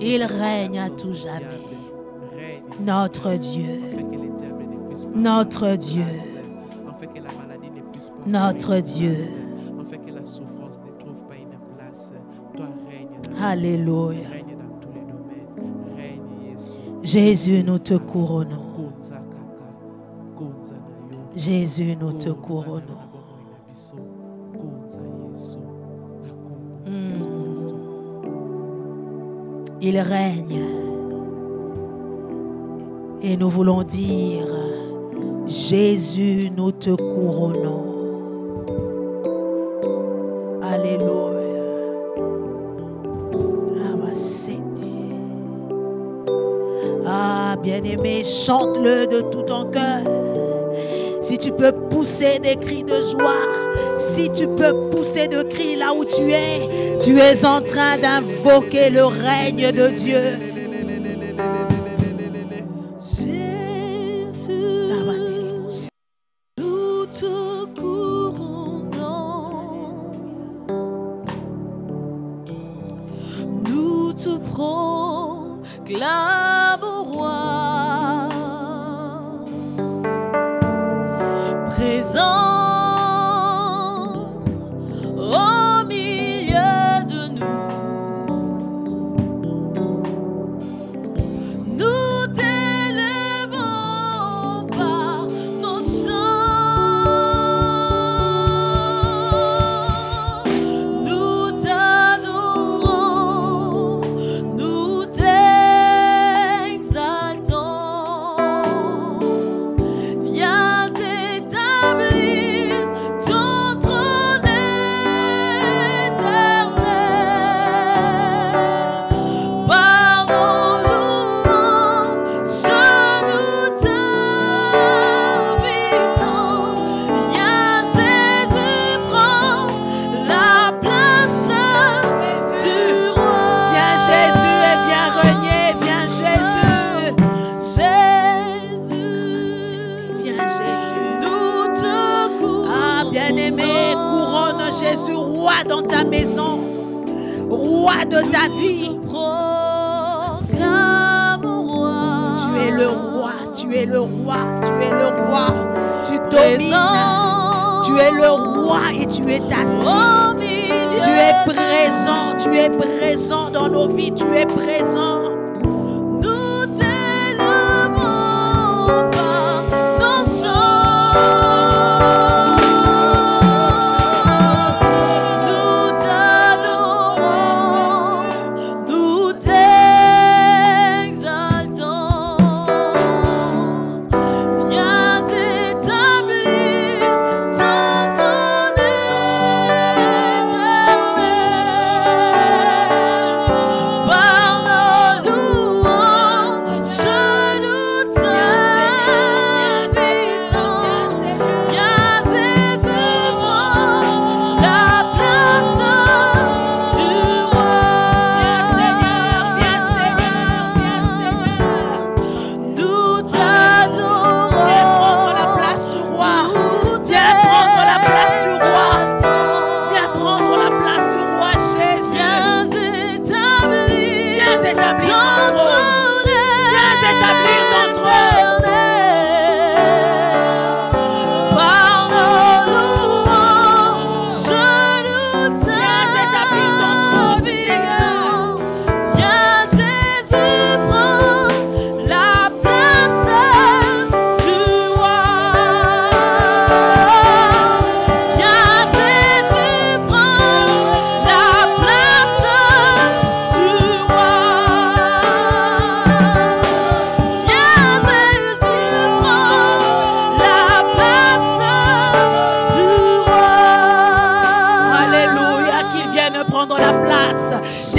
Il règne à tout jamais. Notre Dieu. Notre Dieu. Notre Dieu. Alléluia. Jésus, nous te couronnons. Jésus, nous te couronnons. Il règne. Et nous voulons dire, Jésus, nous te couronnons. Alléluia. Ah, bien-aimé, chante-le de tout ton cœur. Si tu peux pousser des cris de joie, si tu peux pousser des cris là où tu es en train d'invoquer le règne de Dieu. Proclame au roi, présent au milieu de nous. Nous t'élèvons par nos chants, nous t'adorons, nous viens établir ton trône éternel. Par nos louanges, nous t'invitons. Viens Jésus, prends la place du roi. Viens Jésus et viens régner. Viens Jésus. Bien-aimé, couronne Jésus roi dans ta maison, roi de ta vie. Tu es le roi, tu es le roi, tu es le roi. Tu domines, tu es le roi et tu es assis. Tu es présent dans nos vies, tu es présent. Nous t'élèvons par nos chants. Par nos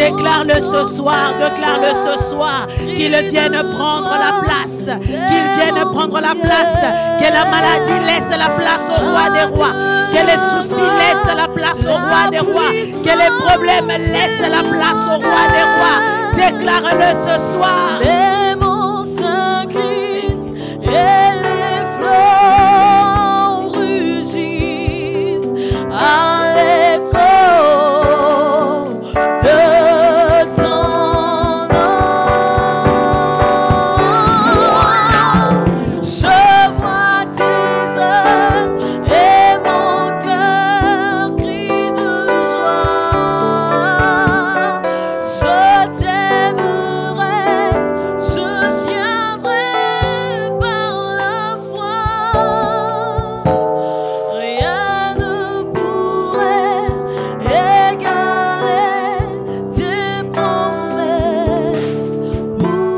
Déclare-le ce soir, déclare-le ce soir, qu'il vienne prendre la place, qu'il vienne prendre la place, que la maladie laisse la place au roi des rois, que les soucis laissent la place au roi des rois, que les problèmes laissent la place au roi des rois. Déclare-le ce soir. Les monts s'inclinent et les flots rugissent à l'écho de ton nom. Je vois tes œuvres et mon cœur crie de joie. Je t'aimerai, je tiendrai par la foi. Rien ne pourrait égaler tes promesses pour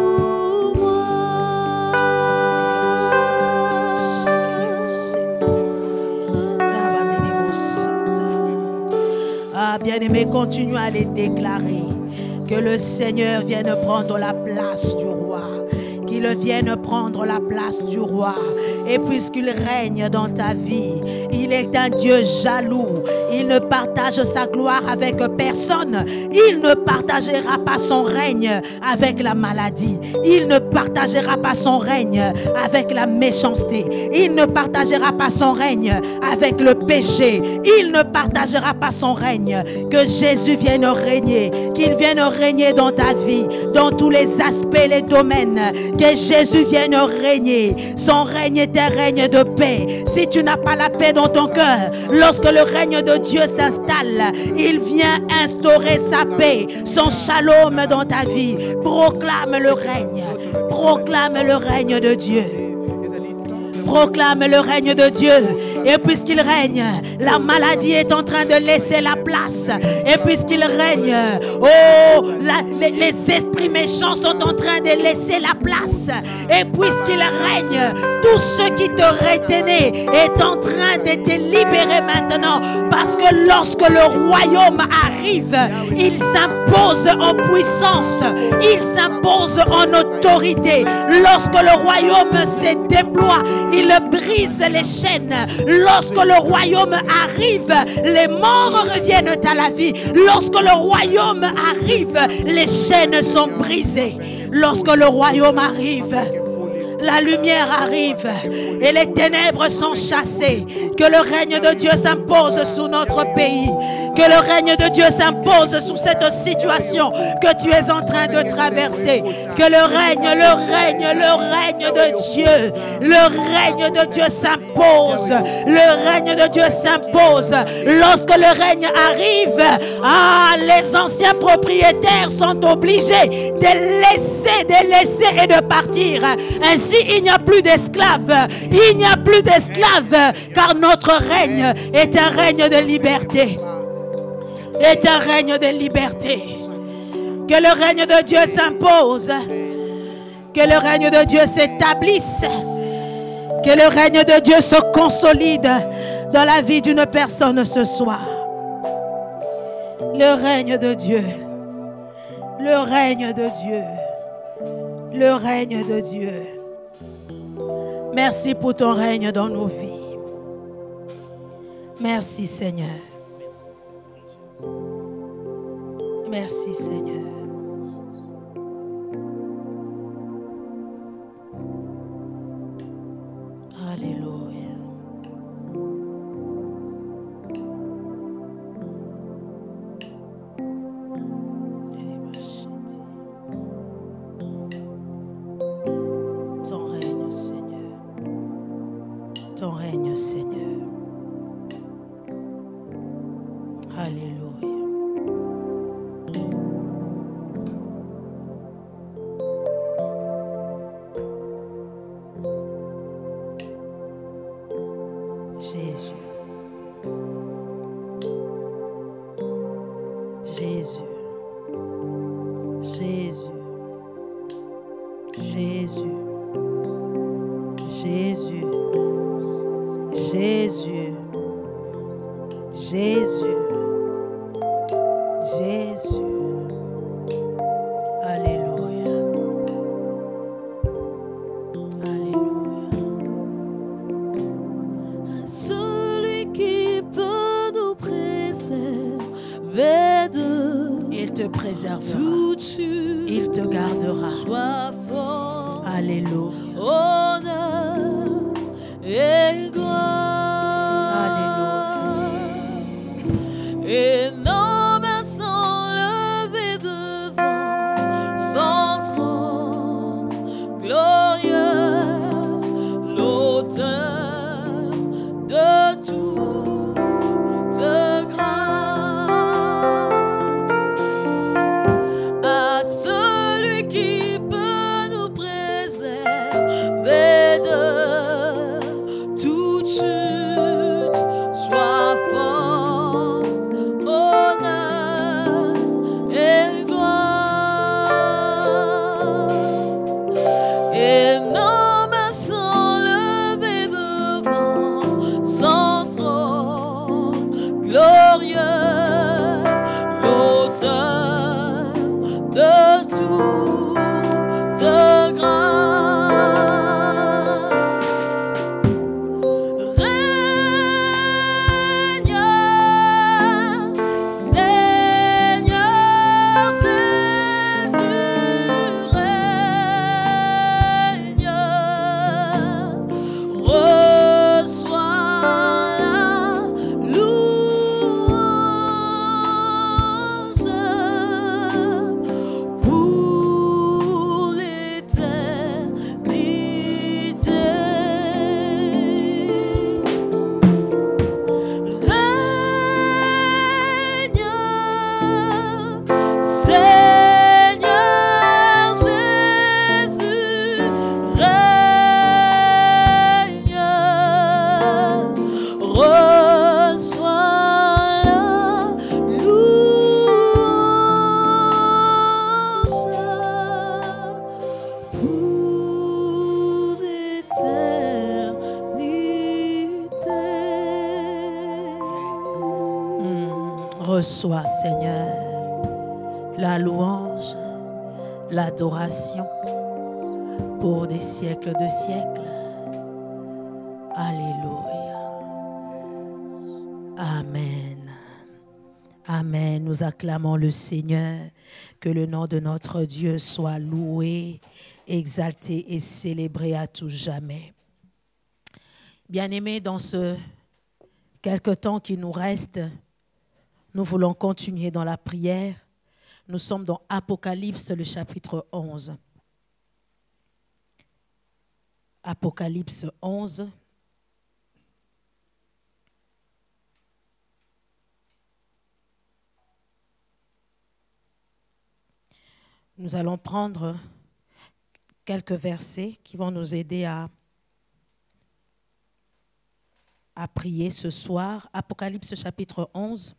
Ah, bien-aimé, continue à les déclarer. Que le Seigneur vienne prendre la place du roi. Qu'il vienne prendre la place du roi. Et puisqu'il règne dans ta vie, il est un Dieu jaloux. Il ne partage sa gloire avec personne. Il ne partagera pas son règne avec la maladie. Il ne partagera pas son règne avec la méchanceté. Il ne partagera pas son règne avec le péché. Il ne partagera pas son règne. Que Jésus vienne régner. Qu'il vienne régner dans ta vie, dans tous les aspects, les domaines. Que Jésus vienne régner. Son règne est un règne de paix. Si tu n'as pas la paix dans ton cœur, lorsque le règne de Dieu s'installe, il vient instaurer sa paix, son shalom dans ta vie. Proclame le règne. Proclame le règne de Dieu. Proclame le règne de Dieu. Et puisqu'il règne, la maladie est en train de laisser la place. Et puisqu'il règne, les esprits méchants sont en train de laisser la place. Et puisqu'il règne, tout ce qui te retenait est en train de te libérer maintenant. Parce que lorsque le royaume arrive, il s'impose en puissance. Il s'impose en autorité. Lorsque le royaume se déploie, il brise les chaînes. Lorsque le royaume arrive, les morts reviennent à la vie. Lorsque le royaume arrive, les chaînes sont brisées. Lorsque le royaume arrive, la lumière arrive et les ténèbres sont chassées. Que le règne de Dieu s'impose sous notre pays. Que le règne de Dieu s'impose sous cette situation que tu es en train de traverser. Que le règne de Dieu, le règne de Dieu s'impose. Le règne de Dieu s'impose. Lorsque le règne arrive, les anciens propriétaires sont obligés de laisser et de partir. Ainsi, il n'y a plus d'esclaves. Il n'y a plus d'esclaves, car notre règne est un règne de liberté. Est un règne de liberté. Que le règne de Dieu s'impose. Que le règne de Dieu s'établisse. Que le règne de Dieu se consolide dans la vie d'une personne ce soir. Le règne de Dieu. Le règne de Dieu. Le règne de Dieu. Merci pour ton règne dans nos vies. Merci Seigneur. Merci Seigneur. Alléluia. Ton règne Seigneur. Ton règne Seigneur. Alléluia. Jésus. Jésus. Jésus. Jésus. Jésus. Jésus. Jésus. Jésus. te préservera. toute chute Il te gardera. soit force, Alléluia. honneur et gloire. Et nos mains sont levées devant son trône glorieux, l'auteur de toute grâce. À celui qui peut nous préserver de toute chute, soit force, honneur et gloire. Et nos mains sont levées devant son trône glorieux, l'auteur de toute grâce. Règne, Seigneur Jésus, règne, reçois la louange pour l'éternité. Règne, Seigneur Jésus, règne, reçois la louange pour l'éternité. Reçois, Seigneur, la louange, l'adoration pour des siècles de siècles. Alléluia. Amen. Amen. Nous acclamons le Seigneur. Que le nom de notre Dieu soit loué, exalté et célébré à tout jamais. Bien-aimés, dans ce quelque temps qui nous reste, nous voulons continuer dans la prière. Nous sommes dans Apocalypse, le chapitre 11. Apocalypse 11. Nous allons prendre quelques versets qui vont nous aider à prier ce soir. Apocalypse chapitre 11.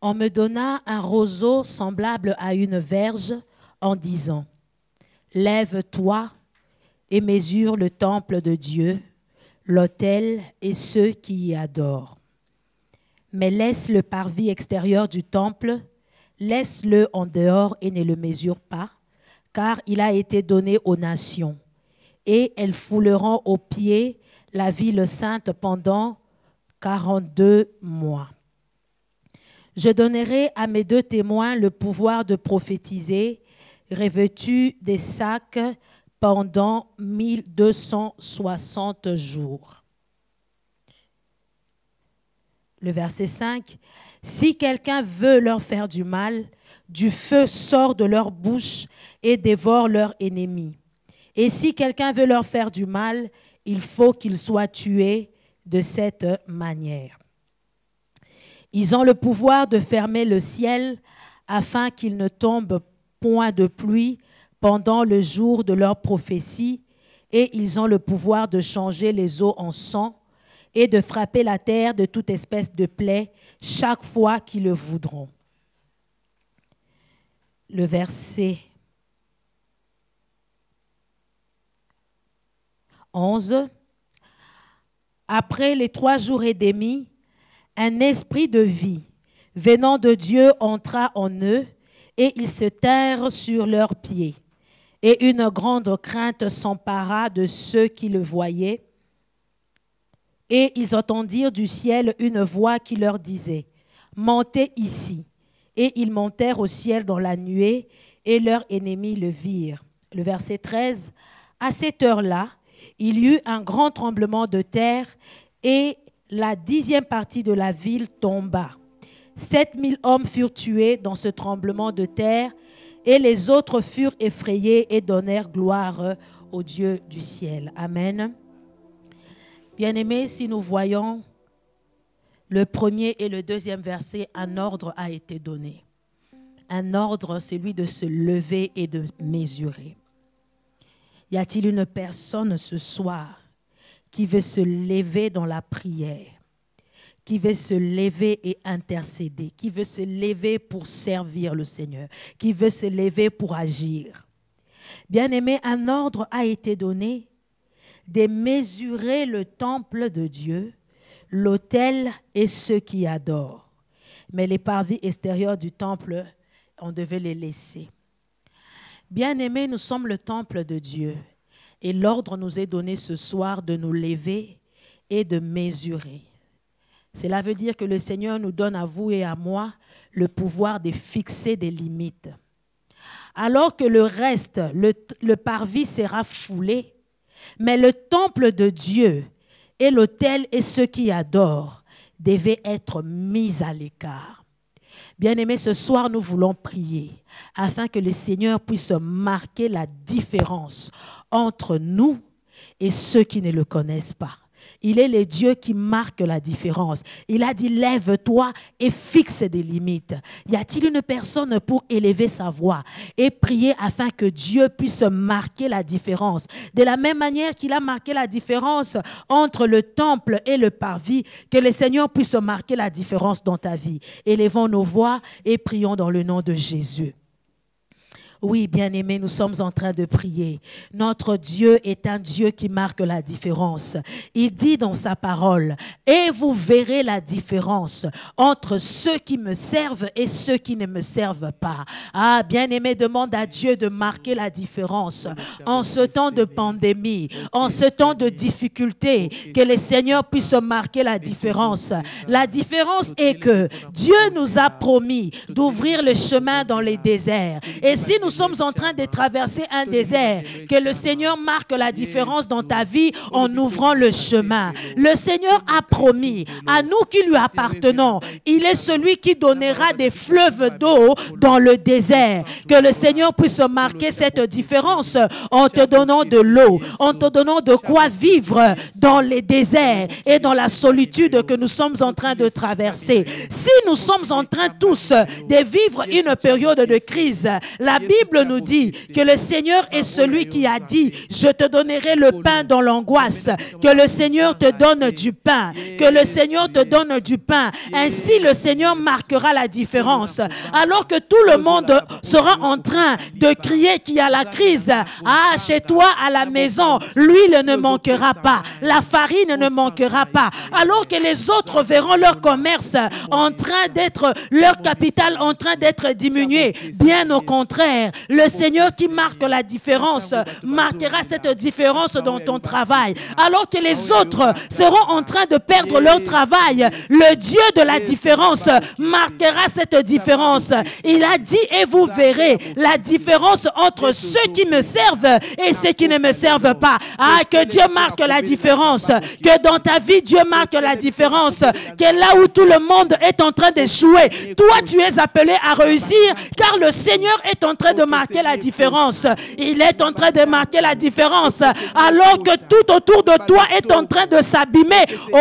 On me donna un roseau semblable à une verge en disant, « Lève-toi et mesure le temple de Dieu, l'autel et ceux qui y adorent. Mais laisse le parvis extérieur du temple, laisse-le en dehors et ne le mesure pas, car il a été donné aux nations, et elles fouleront aux pieds la ville sainte pendant 42 mois. Je donnerai à mes 2 témoins le pouvoir de prophétiser, revêtus des sacs pendant 1260 jours. » Le verset 5. « Si quelqu'un veut leur faire du mal, du feu sort de leur bouche et dévore leurs ennemis. Et si quelqu'un veut leur faire du mal, il faut qu'il soit tué de cette manière. Ils ont le pouvoir de fermer le ciel afin qu'il ne tombe point de pluie pendant le jour de leur prophétie, et ils ont le pouvoir de changer les eaux en sang et de frapper la terre de toute espèce de plaie chaque fois qu'ils le voudront. » Le verset 11. « Après les 3 jours et demi, un esprit de vie venant de Dieu entra en eux, et ils se tinrent sur leurs pieds. Et une grande crainte s'empara de ceux qui le voyaient. Et ils entendirent du ciel une voix qui leur disait, « Montez ici. » et ils montèrent au ciel dans la nuée, et leurs ennemis le virent. Le verset 13, à cette heure-là, il y eut un grand tremblement de terre, et la 10e partie de la ville tomba. 7000 hommes furent tués dans ce tremblement de terre, et les autres furent effrayés et donnèrent gloire au Dieu du ciel. Amen. Bien-aimés, si nous voyons le premier et le deuxième verset, un ordre a été donné. Un ordre, celui de se lever et de mesurer. Y a-t-il une personne ce soir qui veut se lever dans la prière, qui veut se lever et intercéder, qui veut se lever pour servir le Seigneur, qui veut se lever pour agir? Bien-aimés, un ordre a été donné de mesurer le temple de Dieu, l'autel et ceux qui adorent. Mais les parvis extérieurs du temple, on devait les laisser. Bien-aimés, nous sommes le temple de Dieu et l'ordre nous est donné ce soir de nous lever et de mesurer. Cela veut dire que le Seigneur nous donne à vous et à moi le pouvoir de fixer des limites. Alors que le reste, le parvis sera foulé, mais le temple de Dieu et l'autel et ceux qui adorent devaient être mis à l'écart. Bien-aimés, ce soir, nous voulons prier afin que le Seigneur puisse marquer la différence entre nous et ceux qui ne le connaissent pas. Il est le Dieu qui marque la différence. Il a dit, lève-toi et fixe des limites. Y a-t-il une personne pour élever sa voix et prier afin que Dieu puisse marquer la différence? De la même manière qu'il a marqué la différence entre le temple et le parvis, que le Seigneur puisse marquer la différence dans ta vie. Élevons nos voix et prions dans le nom de Jésus. Oui, bien-aimés, nous sommes en train de prier. Notre Dieu est un Dieu qui marque la différence. Il dit dans sa parole, « Et vous verrez la différence entre ceux qui me servent et ceux qui ne me servent pas. » Ah, bien-aimés, demande à Dieu de marquer la différence. En ce temps de pandémie, en ce temps de difficulté, que le Seigneur puisse marquer la différence. La différence est que Dieu nous a promis d'ouvrir le chemin dans les déserts. Et si nous sommes en train de traverser un désert, que le Seigneur marque la différence dans ta vie en ouvrant le chemin. Le Seigneur a promis à nous qui lui appartenons, il est celui qui donnera des fleuves d'eau dans le désert. Que le Seigneur puisse marquer cette différence en te donnant de l'eau, en te donnant de quoi vivre dans les déserts et dans la solitude que nous sommes en train de traverser. Si nous sommes en train tous de vivre une période de crise, la Bible nous dit que le Seigneur est celui qui a dit « Je te donnerai le pain dans l'angoisse ». Que le Seigneur te donne du pain. Que le Seigneur te donne du pain. Ainsi, le Seigneur marquera la différence. Alors que tout le monde sera en train de crier qu'il y a la crise. Ah, chez toi, à la maison, l'huile ne manquera pas. La farine ne manquera pas. Alors que les autres verront leur commerce en train d'être, leur capital en train d'être diminué. Bien au contraire, le Seigneur qui marque la différence marquera cette différence dans ton travail. Alors que les autres seront en train de perdre leur travail, le Dieu de la différence marquera cette différence. Il a dit et vous verrez la différence entre ceux qui me servent et ceux qui ne me servent pas. Ah, que Dieu marque la différence. Que dans ta vie, Dieu marque la différence. Que là où tout le monde est en train d'échouer, toi tu es appelé à réussir car le Seigneur est en train de marquer la différence. Il est en train de marquer la différence alors que tout autour de toi est en train de s'abîmer. Oh,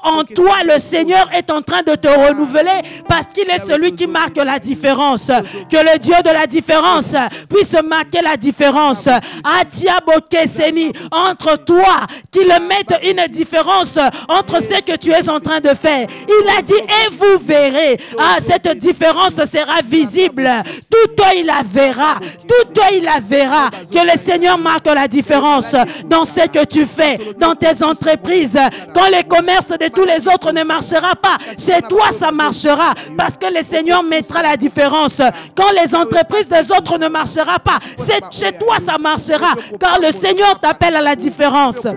en toi, le Seigneur est en train de te renouveler parce qu'il est celui qui marque la différence. Que le Dieu de la différence puisse marquer la différence. Atiabo Keseni, entre toi, qu'il mette une différence entre ce que tu es en train de faire. Il a dit, et vous verrez, ah, cette différence sera visible. Tout œil la verra. Tout œil la verra. Que le Seigneur marque la différence dans ce que tu fais, dans tes entreprises. Quand les commerces de tous les autres ne marchera pas, chez toi ça marchera parce que le Seigneur mettra la différence. Quand les entreprises des autres ne marchera pas, chez toi ça marchera car le Seigneur t'appelle à la différence.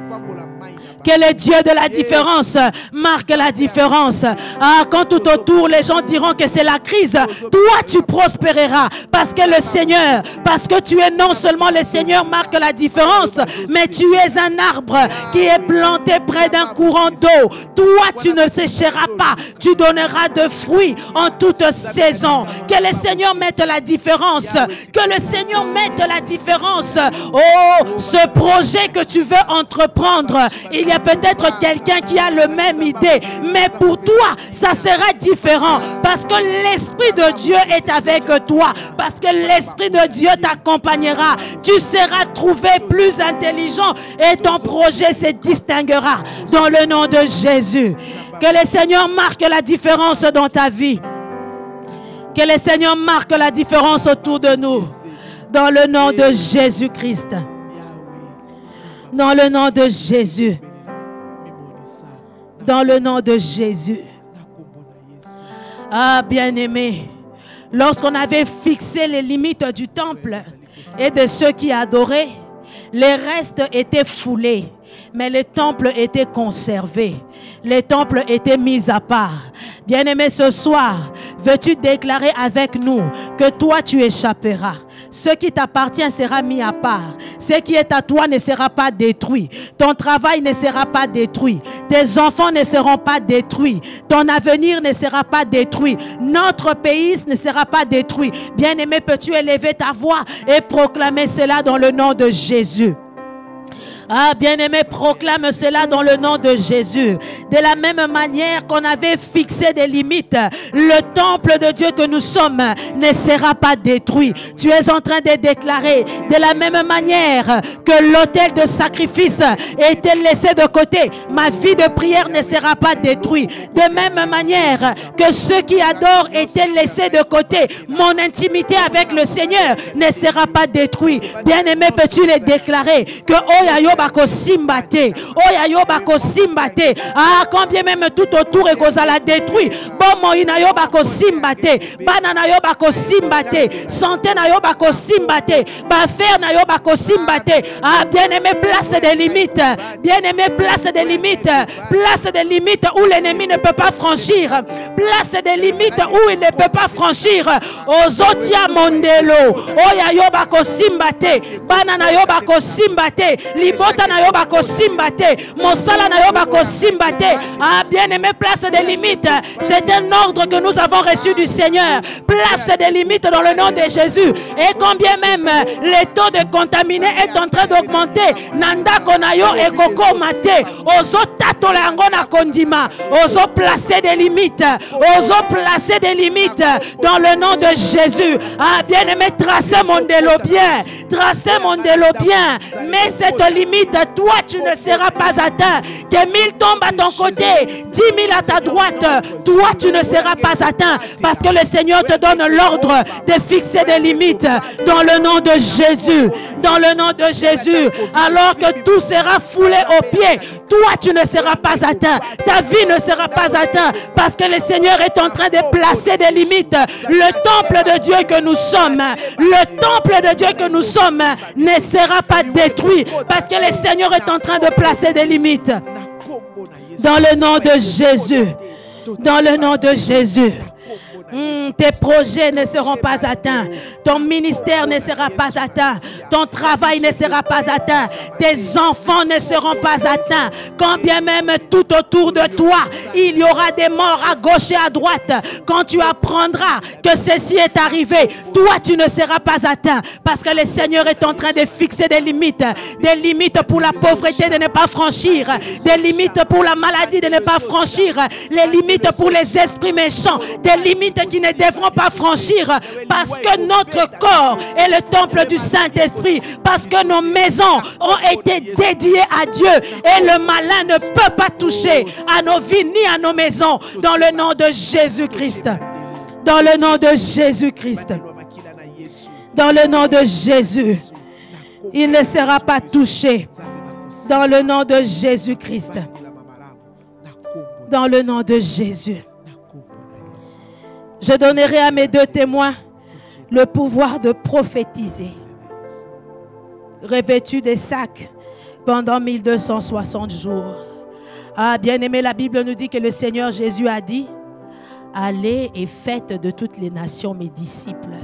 Que le Dieu de la différence marque la différence. Ah, quand tout autour les gens diront que c'est la crise, toi tu prospéreras parce que le Seigneur, parce que tu es non seulement le Seigneur marque la différence, mais tu es un arbre qui est planté près d'un courant d'eau. Toi tu ne sécheras pas, tu donneras de fruits en toute saison. Que le Seigneur mette la différence, que le Seigneur mette la différence. Oh, ce projet que tu veux entreprendre, il y a peut-être quelqu'un qui a le même idée, mais pour toi, ça sera différent parce que l'Esprit de Dieu est avec toi, parce que l'Esprit de Dieu t'accompagnera. Tu seras trouvé plus intelligent et ton projet se distinguera dans le nom de Jésus. Que le Seigneur marque la différence dans ta vie. Que le Seigneur marque la différence autour de nous. Dans le nom de Jésus-Christ. Dans le nom de Jésus. Dans le nom de Jésus. Ah, bien-aimé, lorsqu'on avait fixé les limites du temple et de ceux qui adoraient, les restes étaient foulés, mais les temples étaient conservés. Les temples étaient mis à part. Bien-aimé, ce soir, veux-tu déclarer avec nous que toi, tu échapperas? Ce qui t'appartient sera mis à part. Ce qui est à toi ne sera pas détruit. Ton travail ne sera pas détruit. Tes enfants ne seront pas détruits. Ton avenir ne sera pas détruit. Notre pays ne sera pas détruit. Bien-aimé, peux-tu élever ta voix et proclamer cela dans le nom de Jésus? Ah, bien-aimé, proclame cela dans le nom de Jésus. De la même manière qu'on avait fixé des limites, le temple de Dieu que nous sommes ne sera pas détruit. Tu es en train de déclarer de la même manière que l'autel de sacrifice était laissé de côté. Ma vie de prière ne sera pas détruite. De même manière que ceux qui adorent étaient laissés de côté. Mon intimité avec le Seigneur ne sera pas détruite. Bien-aimé, peux-tu les déclarer que Oyayo bako simbate, Oyayo bako simbate. Ah, combien même tout autour et cause à la détruit. Bon moïna yo bako simbate, banana yo bako simbate, santé na yo bako simbate, bafer na yo bako simbate. Ah, bien-aimé, place des limites. Bien-aimé, place des limites. Place des limites où l'ennemi ne peut pas franchir. Place des limites où il ne peut pas franchir. Ozotia mondelo, Oyayo bako simbate, banana yo bako simbate, libota na yo bako simbate, mosala na yo bako simbate. Ah, bien-aimé, place des limites. C'est un ordre que nous avons reçu du Seigneur. Place des limites dans le nom de Jésus. Et combien même le taux de contaminés est en train d'augmenter. Nanda konayo et koko mate. Ozo tato lango na kondima. Ozo placer des limites. Ozo placer des limites dans le nom de Jésus. Ah, bien-aimé, tracez mon délo bien. Tracez mon délo bien. Mais cette limite, toi, tu ne seras pas atteint. Que 1000 tombent à ton côté, 10 000 à ta droite, toi, tu ne seras pas atteint. Parce que le Seigneur te donne l'ordre de fixer des limites dans le nom de Jésus. Dans le nom de Jésus. Alors que tout sera foulé aux pieds, toi, tu ne seras pas atteint. Ta vie ne sera pas atteinte. Parce que le Seigneur est en train de placer des limites. Le temple de Dieu que nous sommes, le temple de Dieu que nous sommes ne sera pas détruit. Parce que le Seigneur est en train de placer des limites. Dans le nom de Jésus. Dans le nom de Jésus. Tes projets ne seront pas atteints. Ton ministère ne sera pas atteint. Ton travail ne sera pas atteint. Tes enfants ne seront pas atteints. Quand bien même tout autour de toi, il y aura des morts à gauche et à droite. Quand tu apprendras que ceci est arrivé, toi tu ne seras pas atteint. Parce que le Seigneur est en train de fixer des limites. Des limites pour la pauvreté de ne pas franchir. Des limites pour la maladie de ne pas franchir. Les limites pour les esprits méchants. Des limites qui ne devront pas franchir parce que notre corps est le temple du Saint-Esprit, parce que nos maisons ont été dédiées à Dieu et le malin ne peut pas toucher à nos vies ni à nos maisons dans le nom de Jésus-Christ. Dans le nom de Jésus-Christ. Dans le nom de Jésus. Il ne sera pas touché. Dans le nom de Jésus-Christ. Dans le nom de Jésus. Je donnerai à mes 2 témoins le pouvoir de prophétiser. Revêtus des sacs pendant 1260 jours. Ah, bien-aimé, la Bible nous dit que le Seigneur Jésus a dit, allez et faites de toutes les nations mes disciples.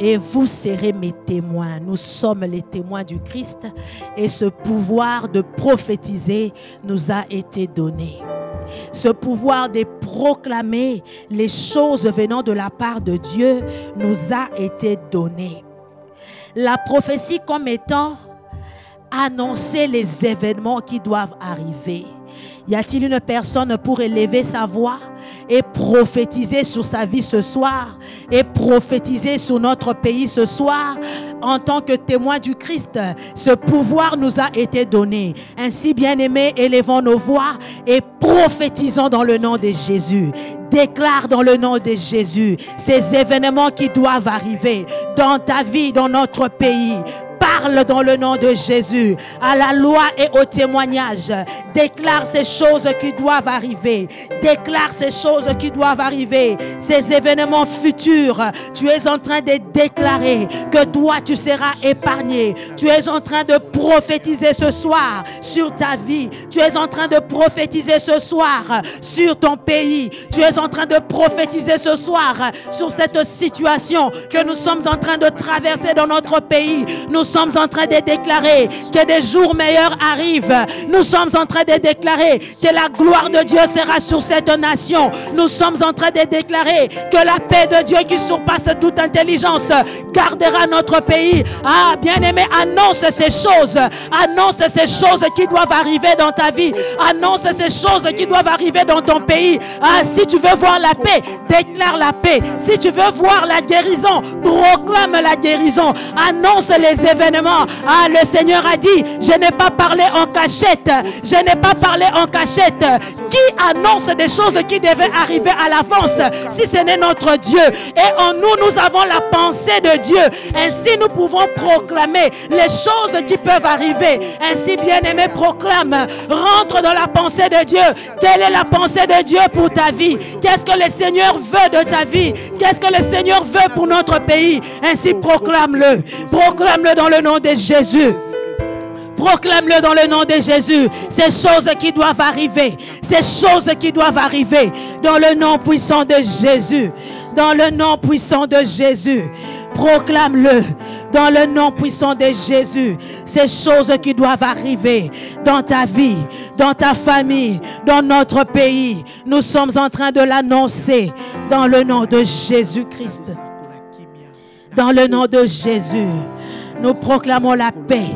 Et vous serez mes témoins. Nous sommes les témoins du Christ et ce pouvoir de prophétiser nous a été donné. Ce pouvoir de proclamer les choses venant de la part de Dieu nous a été donné. La prophétie comme étant annoncer les événements qui doivent arriver. Y a-t-il une personne pour élever sa voix et prophétiser sur sa vie ce soir et prophétiser sur notre pays ce soir en tant que témoin du Christ? Ce pouvoir nous a été donné. Ainsi, bien-aimés, élevons nos voix et prophétisons dans le nom de Jésus. Déclare dans le nom de Jésus ces événements qui doivent arriver dans ta vie, dans notre pays. Parle dans le nom de Jésus à la loi et au témoignage. Déclare ces choses qui doivent arriver. Déclare ces choses qui doivent arriver. Ces événements futurs, tu es en train de déclarer que toi tu seras épargné. Tu es en train de prophétiser ce soir sur ta vie. Tu es en train de prophétiser ce soir sur ton pays. Tu es en train de prophétiser ce soir sur cette situation que nous sommes en train de traverser dans notre pays. Nous sommes en train de déclarer que des jours meilleurs arrivent. Nous sommes en train de déclarer que la gloire de Dieu sera sur cette nation. Nous sommes en train de déclarer que la paix de Dieu qui surpasse toute intelligence gardera notre pays. Ah, bien-aimé, annonce ces choses. Annonce ces choses qui doivent arriver dans ta vie. Annonce ces choses qui doivent arriver dans ton pays. Ah, si tu veux voir la paix, déclare la paix. Si tu veux voir la guérison, proclame la guérison. Annonce les événements. Ah, le Seigneur a dit, je n'ai pas parlé en cachette. Je n'ai pas parlé en cachette. Qui annonce des choses qui devaient arriver à l'avance si ce n'est notre Dieu? Et en nous, nous avons la pensée de Dieu. Ainsi, nous pouvons proclamer les choses qui peuvent arriver. Ainsi, bien-aimé, proclame. Rentre dans la pensée de Dieu. Quelle est la pensée de Dieu pour ta vie? Qu'est-ce que le Seigneur veut de ta vie? Qu'est-ce que le Seigneur veut pour notre pays? Ainsi, proclame-le. Proclame-le dans le nom de Jésus. Proclame-le dans le nom de Jésus. Ces choses qui doivent arriver. Ces choses qui doivent arriver. Dans le nom puissant de Jésus. Dans le nom puissant de Jésus. Proclame-le. Dans le nom puissant de Jésus. Ces choses qui doivent arriver dans ta vie, dans ta famille, dans notre pays. Nous sommes en train de l'annoncer. Dans le nom de Jésus-Christ. Dans le nom de Jésus. Nous proclamons la paix.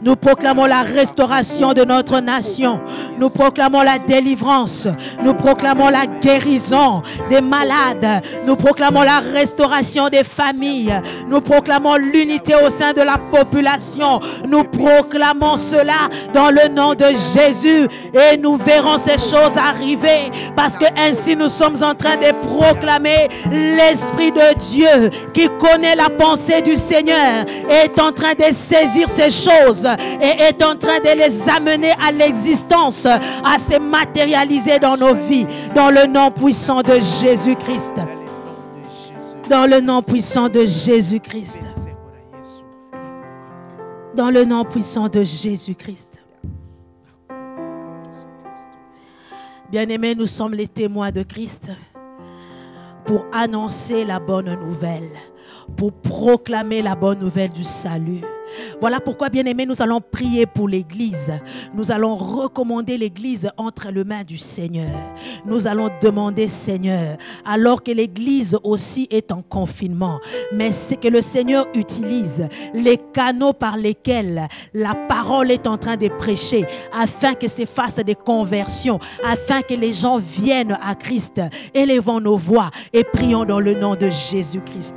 Nous proclamons la restauration de notre nation. Nous proclamons la délivrance. Nous proclamons la guérison des malades. Nous proclamons la restauration des familles. Nous proclamons l'unité au sein de la population. Nous proclamons cela dans le nom de Jésus. Et nous verrons ces choses arriver. Parce que ainsi nous sommes en train de proclamer l'Esprit de Dieu qui connaît la pensée du Seigneur est en train de saisir ces choses et est en train de les amener à l'existence, à se matérialiser dans nos vies, dans le nom puissant de Jésus-Christ. Dans le nom puissant de Jésus-Christ. Dans le nom puissant de Jésus-Christ. Bien-aimés, nous sommes les témoins de Christ pour annoncer la bonne nouvelle, pour proclamer la bonne nouvelle du salut. Voilà pourquoi, bien-aimés, nous allons prier pour l'Église. Nous allons recommander l'Église entre les mains du Seigneur. Nous allons demander, Seigneur, alors que l'Église aussi est en confinement, mais c'est que le Seigneur utilise les canaux par lesquels la parole est en train de prêcher, afin que se fassent des conversions, afin que les gens viennent à Christ. Élevons nos voix et prions dans le nom de Jésus-Christ.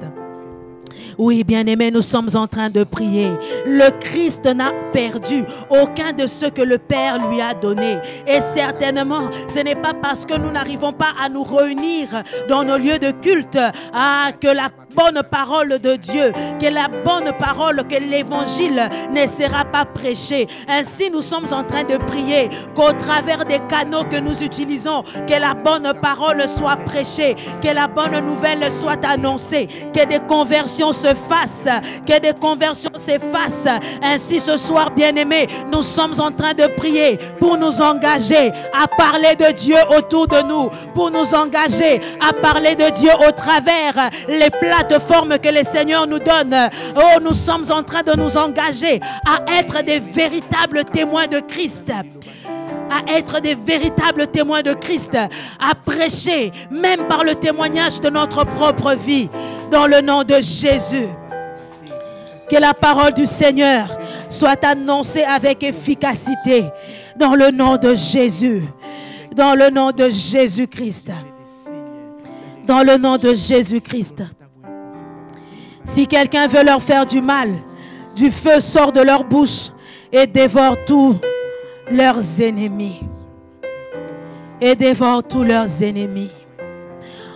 Oui, bien-aimés, nous sommes en train de prier. Le Christ n'a perdu aucun de ce que le Père lui a donné. Et certainement, ce n'est pas parce que nous n'arrivons pas à nous réunir dans nos lieux de culte que bonne parole de Dieu, que la bonne parole, que l'évangile ne sera pas prêché. Ainsi, nous sommes en train de prier qu'au travers des canaux que nous utilisons, que la bonne parole soit prêchée, que la bonne nouvelle soit annoncée, que des conversions se fassent, que des conversions s'effacent. Ainsi, ce soir, bien-aimés, nous sommes en train de prier pour nous engager à parler de Dieu autour de nous, pour nous engager à parler de Dieu au travers les plateformes que le Seigneur nous donne. Oh, nous sommes en train de nous engager à être des véritables témoins de Christ. À être des véritables témoins de Christ, à prêcher, même par le témoignage de notre propre vie, dans le nom de Jésus. Que la parole du Seigneur soit annoncée avec efficacité, dans le nom de Jésus, dans le nom de Jésus-Christ, dans le nom de Jésus-Christ. Si quelqu'un veut leur faire du mal, du feu sort de leur bouche et dévore tous leurs ennemis. Et dévore tous leurs ennemis.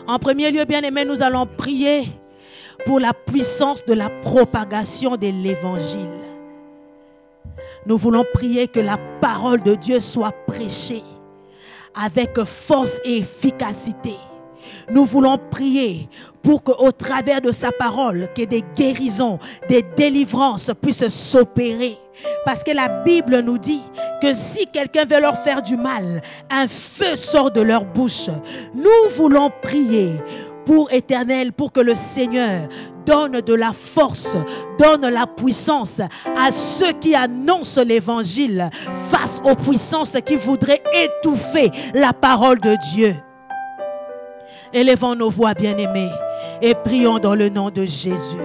En premier lieu, bien-aimés, nous allons prier pour la puissance de la propagation de l'évangile. Nous voulons prier que la parole de Dieu soit prêchée avec force et efficacité. Nous voulons prier pour qu'au travers de sa parole, que des guérisons, des délivrances puissent s'opérer. Parce que la Bible nous dit que si quelqu'un veut leur faire du mal, un feu sort de leur bouche. Nous voulons prier pour Éternel, pour que le Seigneur donne de la force, donne la puissance à ceux qui annoncent l'évangile face aux puissances qui voudraient étouffer la parole de Dieu. Élevons nos voix, bien-aimés, et prions dans le nom de Jésus.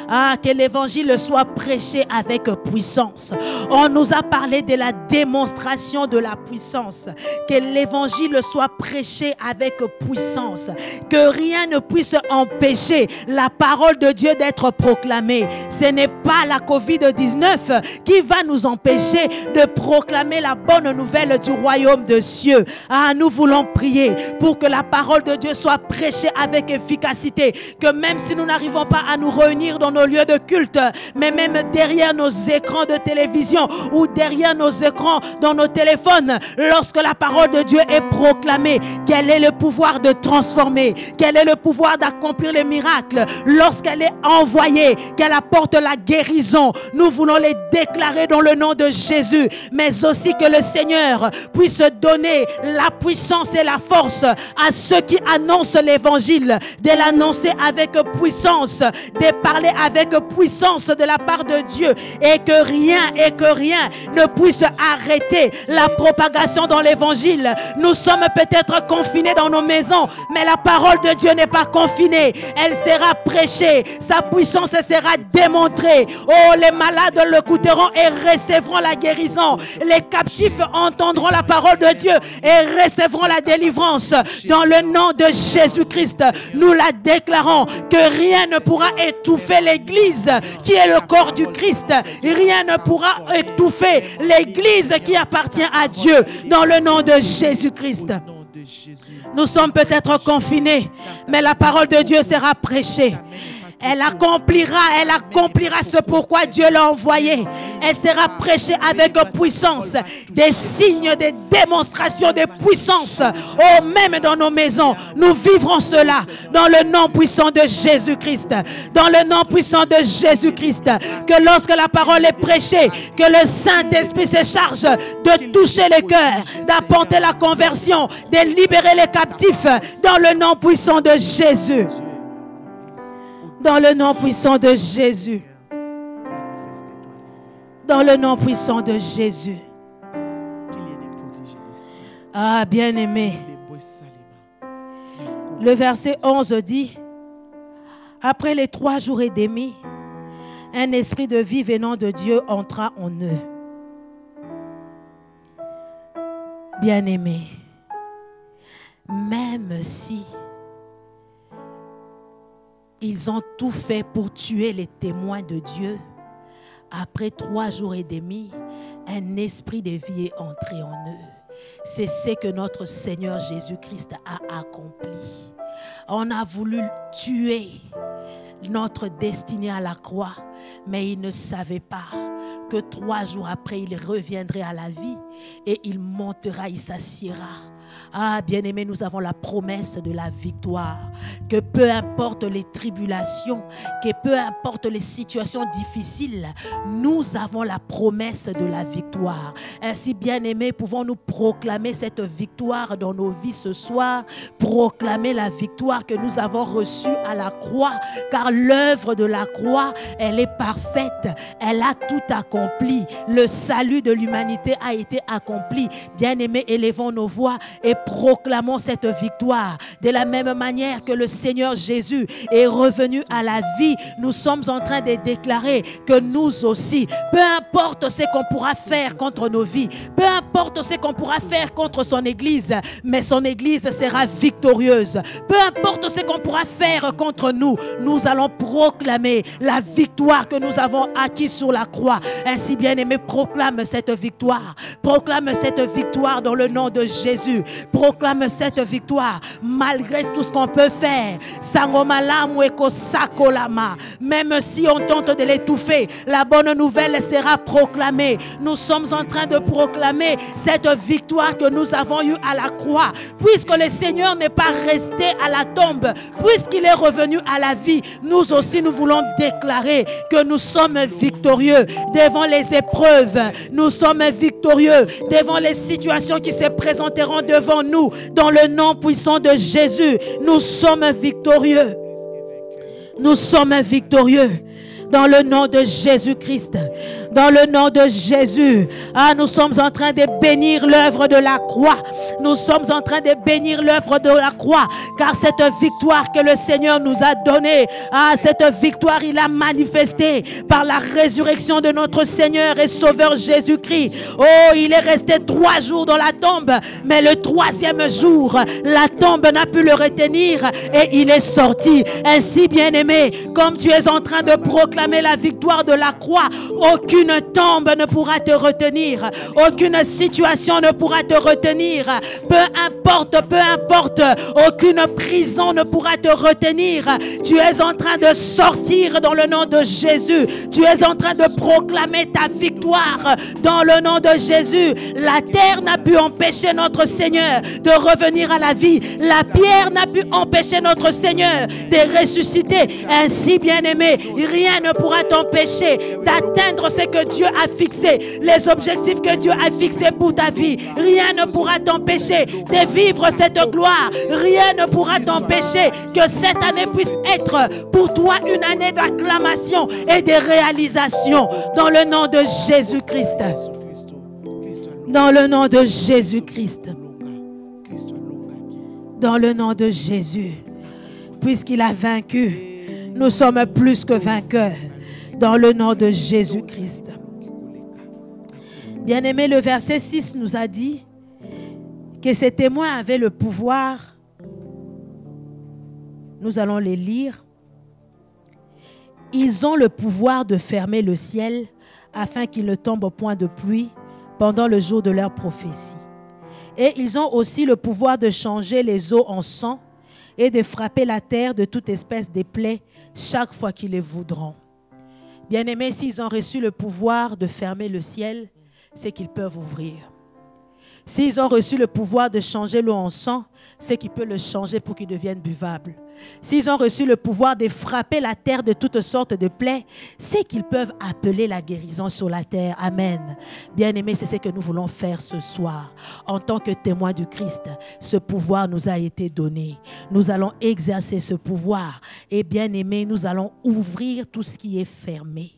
Ah, que l'évangile soit prêché avec puissance. On nous a parlé de la démonstration de la puissance. Que l'évangile soit prêché avec puissance. Que rien ne puisse empêcher la parole de Dieu d'être proclamée. Ce n'est pas la COVID-19 qui va nous empêcher de proclamer la bonne nouvelle du royaume de cieux. Ah, nous voulons prier pour que la parole de Dieu soit prêchée avec efficacité. Que même si nous n'arrivons pas à nous réunir dans nos lieux de culte, mais même derrière nos écrans de télévision ou derrière nos écrans dans nos téléphones, lorsque la parole de Dieu est proclamée, quel est le pouvoir de transformer, quel est le pouvoir d'accomplir les miracles, lorsqu'elle est envoyée, qu'elle apporte la guérison, nous voulons les déclarer dans le nom de Jésus, mais aussi que le Seigneur puisse donner la puissance et la force à ceux qui annoncent l'évangile, de l'annoncer avec puissance, de parler avec puissance de la part de Dieu, et que rien ne puisse arrêter la propagation dans l'évangile. Nous sommes peut-être confinés dans nos maisons, mais la parole de Dieu n'est pas confinée. Elle sera prêchée, sa puissance sera démontrée. Oh, les malades l'écouteront et recevront la guérison. Les captifs entendront la parole de Dieu et recevront la délivrance. Dans le nom de Jésus-Christ, nous la déclarons que rien ne pourra étouffer l'église qui est le corps du Christ. Rien ne pourra étouffer l'église qui appartient à Dieu. Dans le nom de Jésus-Christ. Nous sommes peut-être confinés, mais la parole de Dieu sera prêchée. Elle accomplira ce pourquoi Dieu l'a envoyé. Elle sera prêchée avec puissance. Des signes, des démonstrations de puissance. Oh, même dans nos maisons, nous vivrons cela dans le nom puissant de Jésus-Christ. Dans le nom puissant de Jésus-Christ. Que lorsque la parole est prêchée, que le Saint-Esprit se charge de toucher les cœurs, d'apporter la conversion, de libérer les captifs dans le nom puissant de Jésus. Dans le nom puissant de Jésus. Dans le nom puissant de Jésus. Ah, bien-aimé. Le verset 11 dit, après les 3 jours et demi, un esprit de vie venant de Dieu entra en eux. Bien-aimé, même si ils ont tout fait pour tuer les témoins de Dieu, après 3 jours et demi, un esprit de vie est entré en eux. C'est ce que notre Seigneur Jésus-Christ a accompli. On a voulu tuer notre destinée à la croix. Mais il ne savait pas que 3 jours après, il reviendrait à la vie et il montera, il s'assiera. Ah, bien-aimés, nous avons la promesse de la victoire. Que peu importe les tribulations, que peu importe les situations difficiles, nous avons la promesse de la victoire. Ainsi, bien-aimés, pouvons-nous proclamer cette victoire dans nos vies ce soir, proclamer la victoire que nous avons reçue à la croix, car l'œuvre de la croix, elle est parfaite, elle a tout accompli. Le salut de l'humanité a été accompli. Bien-aimés, élevons nos voix et proclamons cette victoire. De la même manière que le Seigneur Jésus est revenu à la vie, nous sommes en train de déclarer que nous aussi, peu importe ce qu'on pourra faire contre nos vies, peu importe ce qu'on pourra faire contre son Église, mais son Église sera victorieuse. Peu importe ce qu'on pourra faire contre nous, nous allons proclamer la victoire que nous avons acquise sur la croix. Ainsi, bien-aimé, proclame cette victoire. Proclame cette victoire dans le nom de Jésus. Proclame cette victoire malgré tout ce qu'on peut faire. Même si on tente de l'étouffer, la bonne nouvelle sera proclamée. Nous sommes en train de proclamer cette victoire que nous avons eue à la croix. Puisque le Seigneur n'est pas resté à la tombe, puisqu'il est revenu à la vie, nous aussi nous voulons déclarer que nous sommes victorieux devant les épreuves. Nous sommes victorieux devant les situations qui se présenteront devant nous. Dans le nom puissant de Jésus, nous sommes victorieux. Nous sommes victorieux. Dans le nom de Jésus-Christ. Dans le nom de Jésus. Ah, nous sommes en train de bénir l'œuvre de la croix. Nous sommes en train de bénir l'œuvre de la croix. Car cette victoire que le Seigneur nous a donnée, ah, cette victoire, il a manifesté par la résurrection de notre Seigneur et Sauveur Jésus-Christ. Oh, il est resté 3 jours dans la tombe. Mais le 3e jour, la tombe n'a pu le retenir et il est sorti. Ainsi, bien-aimé, comme tu es en train de proclamer la victoire de la croix, aucune tombe ne pourra te retenir, aucune situation ne pourra te retenir, peu importe, aucune prison ne pourra te retenir. Tu es en train de sortir dans le nom de Jésus. Tu es en train de proclamer ta victoire dans le nom de Jésus. La terre n'a pu empêcher notre Seigneur de revenir à la vie. La pierre n'a pu empêcher notre Seigneur de ressusciter. Ainsi, bien-aimé, rien ne pourra t'empêcher d'atteindre ce que Dieu a fixé, les objectifs que Dieu a fixés pour ta vie. Rien ne pourra t'empêcher de vivre cette gloire. Rien ne pourra t'empêcher que cette année puisse être pour toi une année d'acclamation et de réalisation. Dans le nom de Jésus-Christ. Dans le nom de Jésus-Christ. Dans le nom de Jésus. Puisqu'il a vaincu, nous sommes plus que vainqueurs dans le nom de Jésus-Christ. Bien-aimé, le verset 6 nous a dit que ces témoins avaient le pouvoir. Nous allons les lire. Ils ont le pouvoir de fermer le ciel afin qu'il ne tombe point de pluie pendant le jour de leur prophétie. Et ils ont aussi le pouvoir de changer les eaux en sang et de frapper la terre de toute espèce de plaies chaque fois qu'ils le voudront. Bien-aimés, s'ils ont reçu le pouvoir de fermer le ciel, c'est qu'ils peuvent ouvrir. S'ils ont reçu le pouvoir de changer l'eau en sang, c'est qu'ils peuvent le changer pour qu'il devienne buvable. S'ils ont reçu le pouvoir de frapper la terre de toutes sortes de plaies, c'est qu'ils peuvent appeler la guérison sur la terre. Amen. Bien-aimés, c'est ce que nous voulons faire ce soir. En tant que témoins du Christ, ce pouvoir nous a été donné. Nous allons exercer ce pouvoir. Et bien-aimés, nous allons ouvrir tout ce qui est fermé.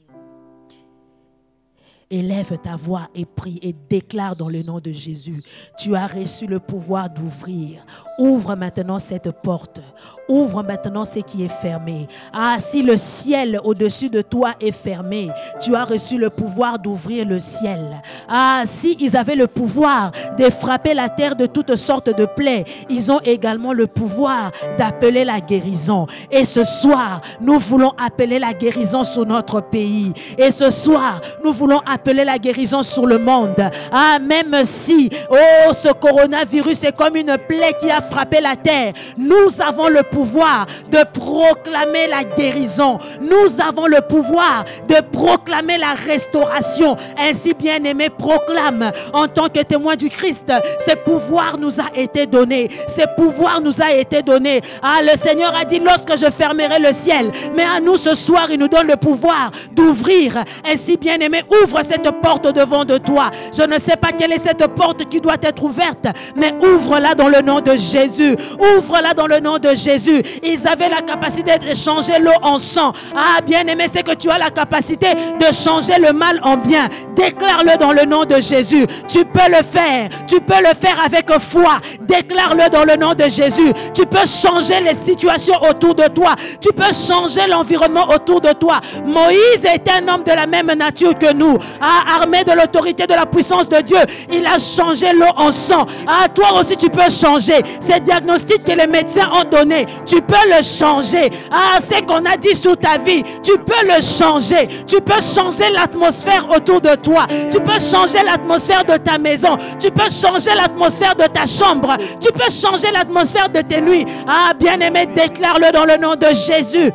Élève ta voix et prie et déclare dans le nom de Jésus. Tu as reçu le pouvoir d'ouvrir. Ouvre maintenant cette porte. Ouvre maintenant ce qui est fermé. Ah, si le ciel au-dessus de toi est fermé, tu as reçu le pouvoir d'ouvrir le ciel. Ah, si ils avaient le pouvoir de frapper la terre de toutes sortes de plaies, ils ont également le pouvoir d'appeler la guérison. Et ce soir, nous voulons appeler la guérison sur notre pays. Et ce soir, nous voulons appeler la guérison sur le monde. Ah, même si, ce coronavirus est comme une plaie qui a frapper la terre. Nous avons le pouvoir de proclamer la guérison. Nous avons le pouvoir de proclamer la restauration. Ainsi, bien-aimé, proclame en tant que témoin du Christ. Ce pouvoir nous a été donné. Ce pouvoir nous a été donné. Ah, le Seigneur a dit, lorsque je fermerai le ciel, mais à nous ce soir, il nous donne le pouvoir d'ouvrir. Ainsi, bien-aimé, ouvre cette porte devant de toi. Je ne sais pas quelle est cette porte qui doit être ouverte, mais ouvre-la dans le nom de Jésus. Ouvre-la dans le nom de Jésus. Ils avaient la capacité de changer l'eau en sang. Ah, bien-aimé, c'est que tu as la capacité de changer le mal en bien. Déclare-le dans le nom de Jésus. Tu peux le faire. Tu peux le faire avec foi. Déclare-le dans le nom de Jésus. Tu peux changer les situations autour de toi. Tu peux changer l'environnement autour de toi. Moïse était un homme de la même nature que nous. Ah, armé de l'autorité, de la puissance de Dieu. Il a changé l'eau en sang. Ah, toi aussi tu peux changer. Ces diagnostics que les médecins ont donnés, tu peux le changer. Ah, ce qu'on a dit sur ta vie, tu peux le changer. Tu peux changer l'atmosphère autour de toi. Tu peux changer l'atmosphère de ta maison. Tu peux changer l'atmosphère de ta chambre. Tu peux changer l'atmosphère de tes nuits. Ah, bien-aimé, déclare-le dans le nom de Jésus.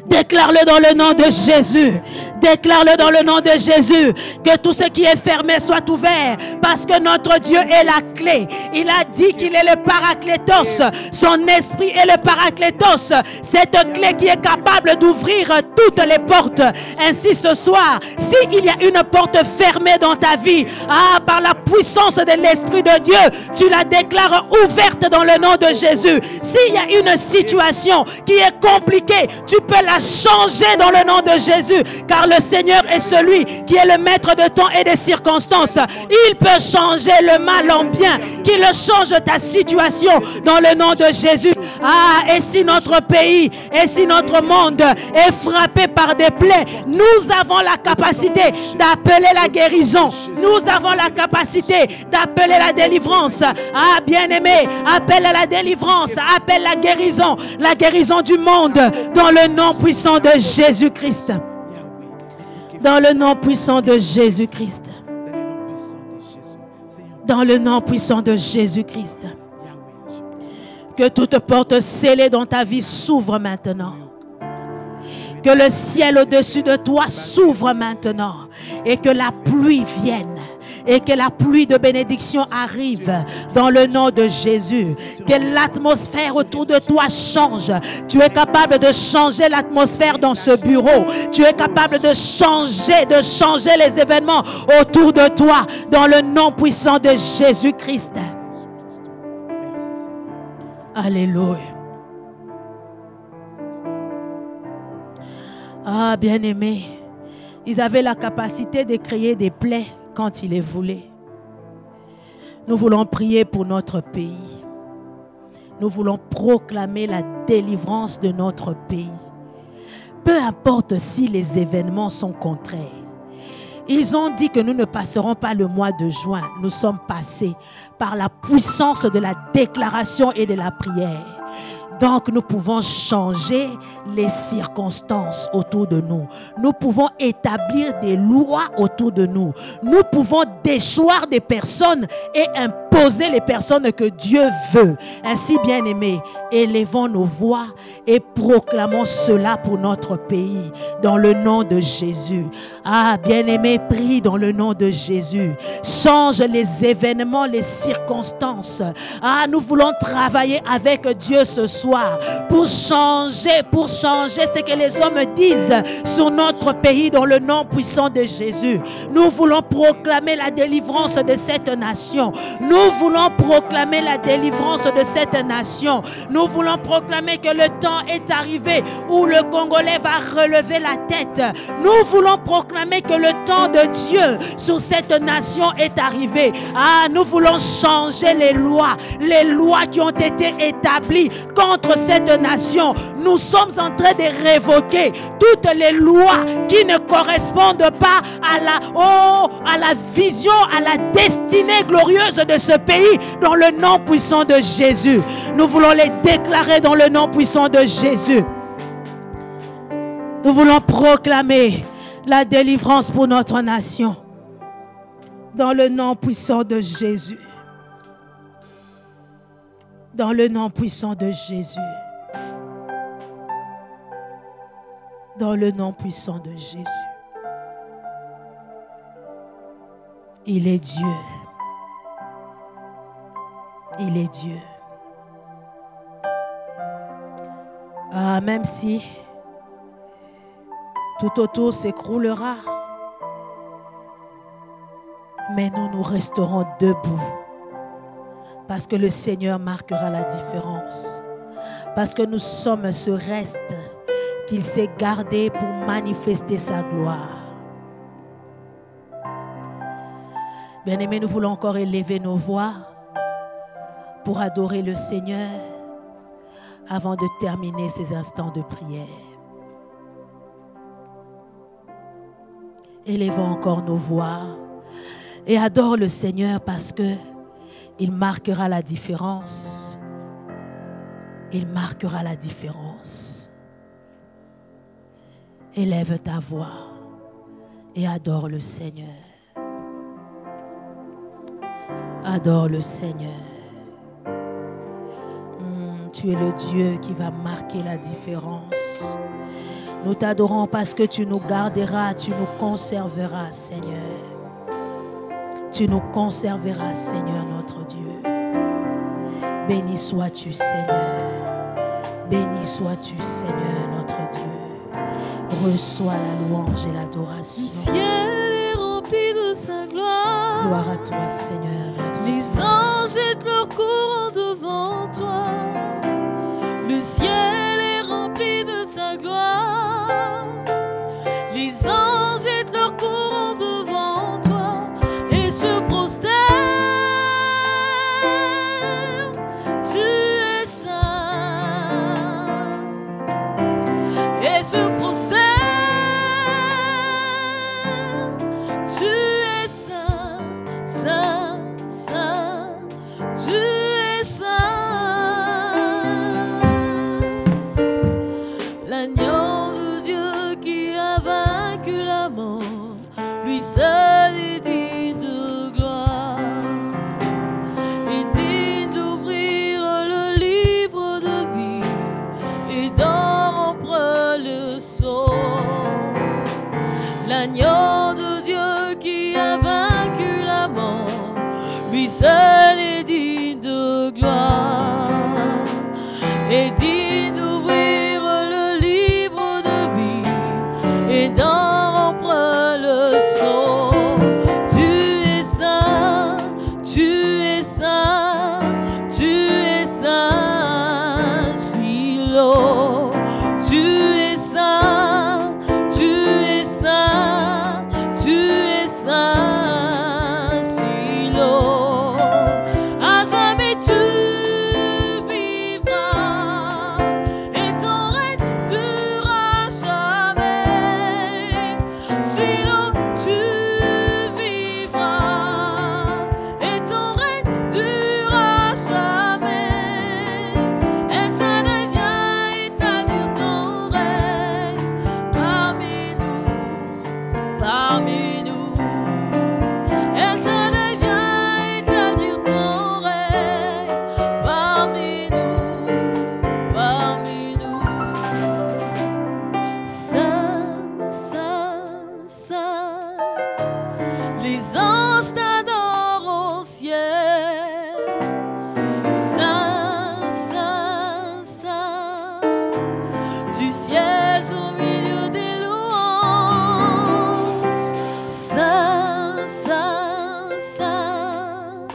Déclare-le dans le nom de Jésus. Déclare-le dans le nom de Jésus. Que tout ce qui est fermé soit ouvert. Parce que notre Dieu est la clé. Il a dit qu'il est le Paraclétos. Son esprit est le Paraclétos. Cette clé qui est capable d'ouvrir toutes les portes. Ainsi ce soir, s'il y a une porte fermée dans ta vie, ah, par la puissance de l'Esprit de Dieu, tu la déclares ouverte dans le nom de Jésus. S'il y a une situation qui est compliquée, tu peux la changer dans le nom de Jésus. Car le Seigneur est celui qui est le maître de temps et des circonstances. Il peut changer le mal en bien. Qu'il change ta situation dans le nom de Jésus. Ah, et si notre pays, et si notre monde est frappé par des plaies, nous avons la capacité d'appeler la guérison. Nous avons la capacité d'appeler la délivrance. Ah, bien-aimé, appelle la délivrance, appelle la guérison du monde dans le nom puissant de Jésus-Christ. Dans le nom puissant de Jésus-Christ. Dans le nom puissant de Jésus-Christ. Que toute porte scellée dans ta vie s'ouvre maintenant. Que le ciel au-dessus de toi s'ouvre maintenant. Et que la pluie vienne. Et que la pluie de bénédiction arrive dans le nom de Jésus. Que l'atmosphère autour de toi change. Tu es capable de changer l'atmosphère dans ce bureau. Tu es capable de changer les événements autour de toi dans le nom puissant de Jésus-Christ. Alléluia. Ah, bien-aimés, ils avaient la capacité de créer des plaies quand il les voulait. Nous voulons prier pour notre pays. Nous voulons proclamer la délivrance de notre pays. Peu importe si les événements sont contraires. Ils ont dit que nous ne passerons pas le mois de juin. Nous sommes passés par la puissance de la déclaration et de la prière. Donc, nous pouvons changer les circonstances autour de nous. Nous pouvons établir des lois autour de nous. Nous pouvons déchoir des personnes et imposer les personnes que Dieu veut. Ainsi, bien-aimés, élevons nos voix et proclamons cela pour notre pays, dans le nom de Jésus. Ah, bien-aimés, prie dans le nom de Jésus. Change les événements, les circonstances. Ah, nous voulons travailler avec Dieu ce soir. Pour changer ce que les hommes disent sur notre pays dans le nom puissant de Jésus. Nous voulons proclamer la délivrance de cette nation. Nous voulons proclamer la délivrance de cette nation. Nous voulons proclamer que le temps est arrivé où le Congolais va relever la tête. Nous voulons proclamer que le temps de Dieu sur cette nation est arrivé. Ah, nous voulons changer les lois qui ont été établies contre cette nation. Nous sommes en train de révoquer toutes les lois qui ne correspondent pas à la vision, à la destinée glorieuse de ce pays dans le nom puissant de Jésus. Nous voulons les déclarer dans le nom puissant de Jésus. Nous voulons proclamer la délivrance pour notre nation dans le nom puissant de Jésus. Dans le nom puissant de Jésus. Dans le nom puissant de Jésus. Il est Dieu. Il est Dieu. Ah, même si tout autour s'écroulera, mais nous resterons debout. Parce que le Seigneur marquera la différence. Parce que nous sommes ce reste qu'il s'est gardé pour manifester sa gloire. Bien-aimés, nous voulons encore élever nos voix pour adorer le Seigneur avant de terminer ces instants de prière. Élevons encore nos voix et adore le Seigneur parce que il marquera la différence. Il marquera la différence. Élève ta voix et adore le Seigneur. Adore le Seigneur. Tu es le Dieu qui va marquer la différence. Nous t'adorons parce que tu nous garderas, tu nous conserveras, Seigneur. Tu nous conserveras, Seigneur, notre Dieu. Béni sois-tu, Seigneur. Béni sois-tu, Seigneur, notre Dieu. Reçois la louange et l'adoration. Le ciel est rempli de sa gloire. Gloire à toi, Seigneur, notre Dieu. Les anges jettent leur courant devant toi. Le ciel est rempli de sa gloire. Les anges jettent leur courant devant toi et se prosternent. Tu es saint. Et se prosternent. Tu es saint, saint, saint. Tu es saint. L'agneau de Dieu qui a vaincu la mort, lui seul est digne de gloire, est digne d'ouvrir le livre de vie et d'en rompre le sceau. L'agneau de Dieu qui a vaincu la mort, lui seul est digne de gloire, est digne d'ouvrir le livre de vie et d'en rompre le sceau. Tu es saint, tu es saint, tu es saint, Shiloh. Tu es saint, tu es saint, tu es saint, Shiloh. À jamais tu vivras et ton règne durera jamais. Shiloh, tu vivras et ton règne durera jamais. El Shaddai vient établir ton règne parmi nous. El Shaddai vient établir ton règne parmi nous. Saint, saint, saint, les anges t'adorent au ciel. Saint, saint, saint, tu sièges au milieu des louanges. Saint, saint, saint,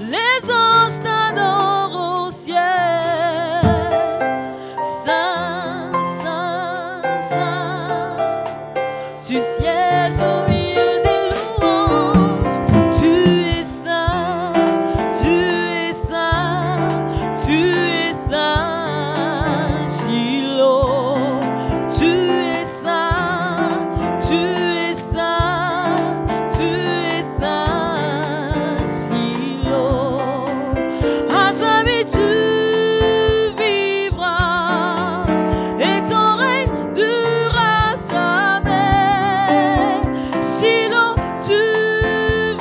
les anges t'adorent au ciel. Saint, saint, saint, tu sièges au milieu des louanges. Tu es saint, tu es saint, tu es saint, Shiloh. Tu es saint, tu es saint, tu es saint, Shiloh. À jamais tu vivras et ton règne durera jamais. Shiloh, tu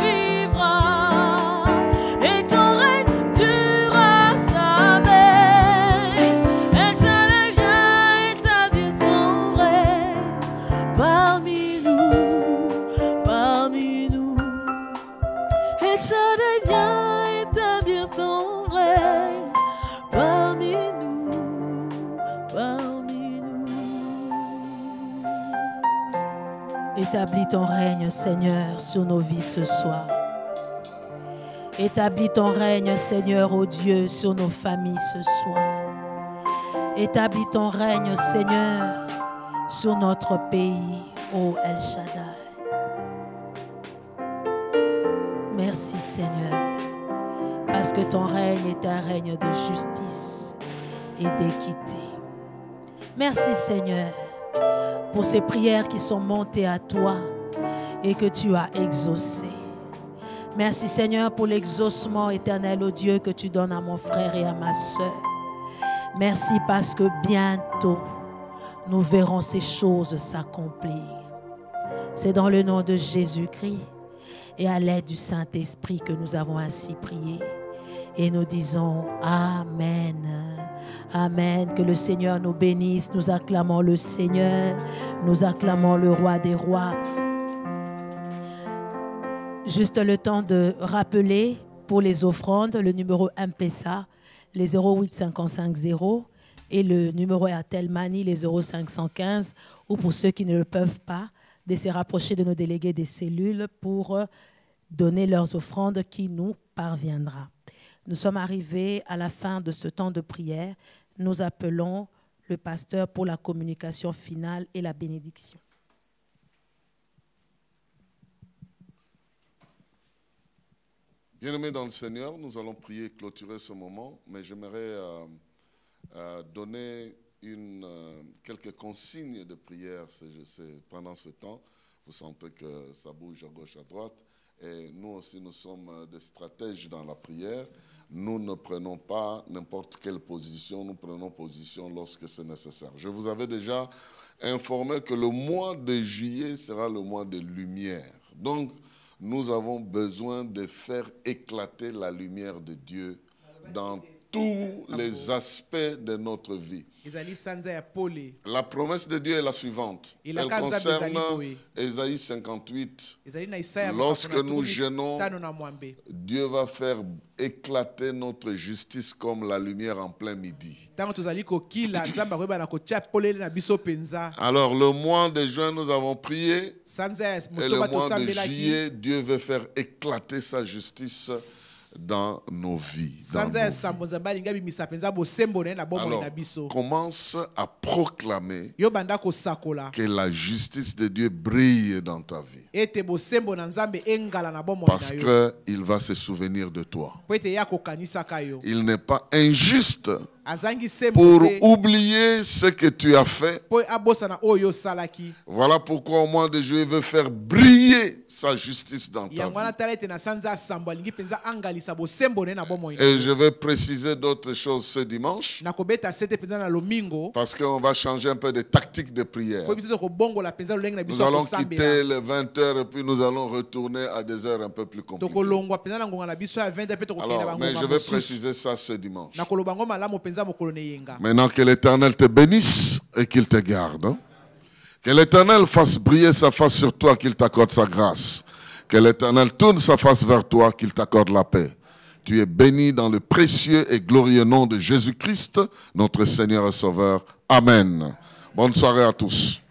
vivras et ton règne durera jamais. Établis ton règne, Seigneur, sur nos vies ce soir. Établis ton règne, Seigneur, ô Dieu, sur nos familles ce soir. Établis ton règne, Seigneur, sur notre pays, ô El Shaddai. Merci, Seigneur, parce que ton règne est un règne de justice et d'équité. Merci, Seigneur, pour ces prières qui sont montées à toi et que tu as exaucées. Merci, Seigneur, pour l'exaucement éternel, ô Dieu, que tu donnes à mon frère et à ma sœur. Merci parce que bientôt, nous verrons ces choses s'accomplir. C'est dans le nom de Jésus-Christ et à l'aide du Saint-Esprit que nous avons ainsi prié. Et nous disons Amen. Amen. Que le Seigneur nous bénisse. Nous acclamons le Seigneur. Nous acclamons le Roi des Rois. Juste le temps de rappeler pour les offrandes, le numéro M-Pesa, les 08550 et le numéro Airtel Money, les 0515, ou pour ceux qui ne le peuvent pas, de se rapprocher de nos délégués des cellules pour donner leurs offrandes qui nous parviendra. Nous sommes arrivés à la fin de ce temps de prière. Nous appelons le pasteur pour la communication finale et la bénédiction. Bien-aimés dans le Seigneur, nous allons prier et clôturer ce moment, mais j'aimerais donner quelques consignes de prière pendant ce temps. Vous sentez que ça bouge à gauche, à droite. Et nous aussi, nous sommes des stratèges dans la prière. Nous ne prenons pas n'importe quelle position, nous prenons position lorsque c'est nécessaire. Je vous avais déjà informé que le mois de juillet sera le mois de lumière. Donc, nous avons besoin de faire éclater la lumière de Dieu dans tous les aspects de notre vie. La promesse de Dieu est la suivante. Elle concerne Ésaïe 58. Lorsque nous jeûnons, Dieu va faire éclater notre justice comme la lumière en plein midi. Alors, le mois de juin, nous avons prié. Et le mois de juillet, Dieu veut faire éclater sa justice dans nos vies. Alors, commence à proclamer que la justice de Dieu brille dans ta vie. Parce qu'il va se souvenir de toi. Il n'est pas injuste pour oublier ce que tu as fait. Voilà pourquoi au mois de juillet, il veut faire briller sa justice dans ta vie. Et je vais préciser d'autres choses ce dimanche, parce qu'on va changer un peu de tactique de prière. Nous allons quitter les 20h et puis nous allons retourner à des heures un peu plus compliquées. Alors, mais je vais préciser ça ce dimanche. Maintenant, que l'Éternel te bénisse et qu'il te garde. Que l'Éternel fasse briller sa face sur toi, qu'il t'accorde sa grâce. Que l'Éternel tourne sa face vers toi, qu'il t'accorde la paix. Tu es béni dans le précieux et glorieux nom de Jésus-Christ, notre Seigneur et Sauveur. Amen. Bonne soirée à tous.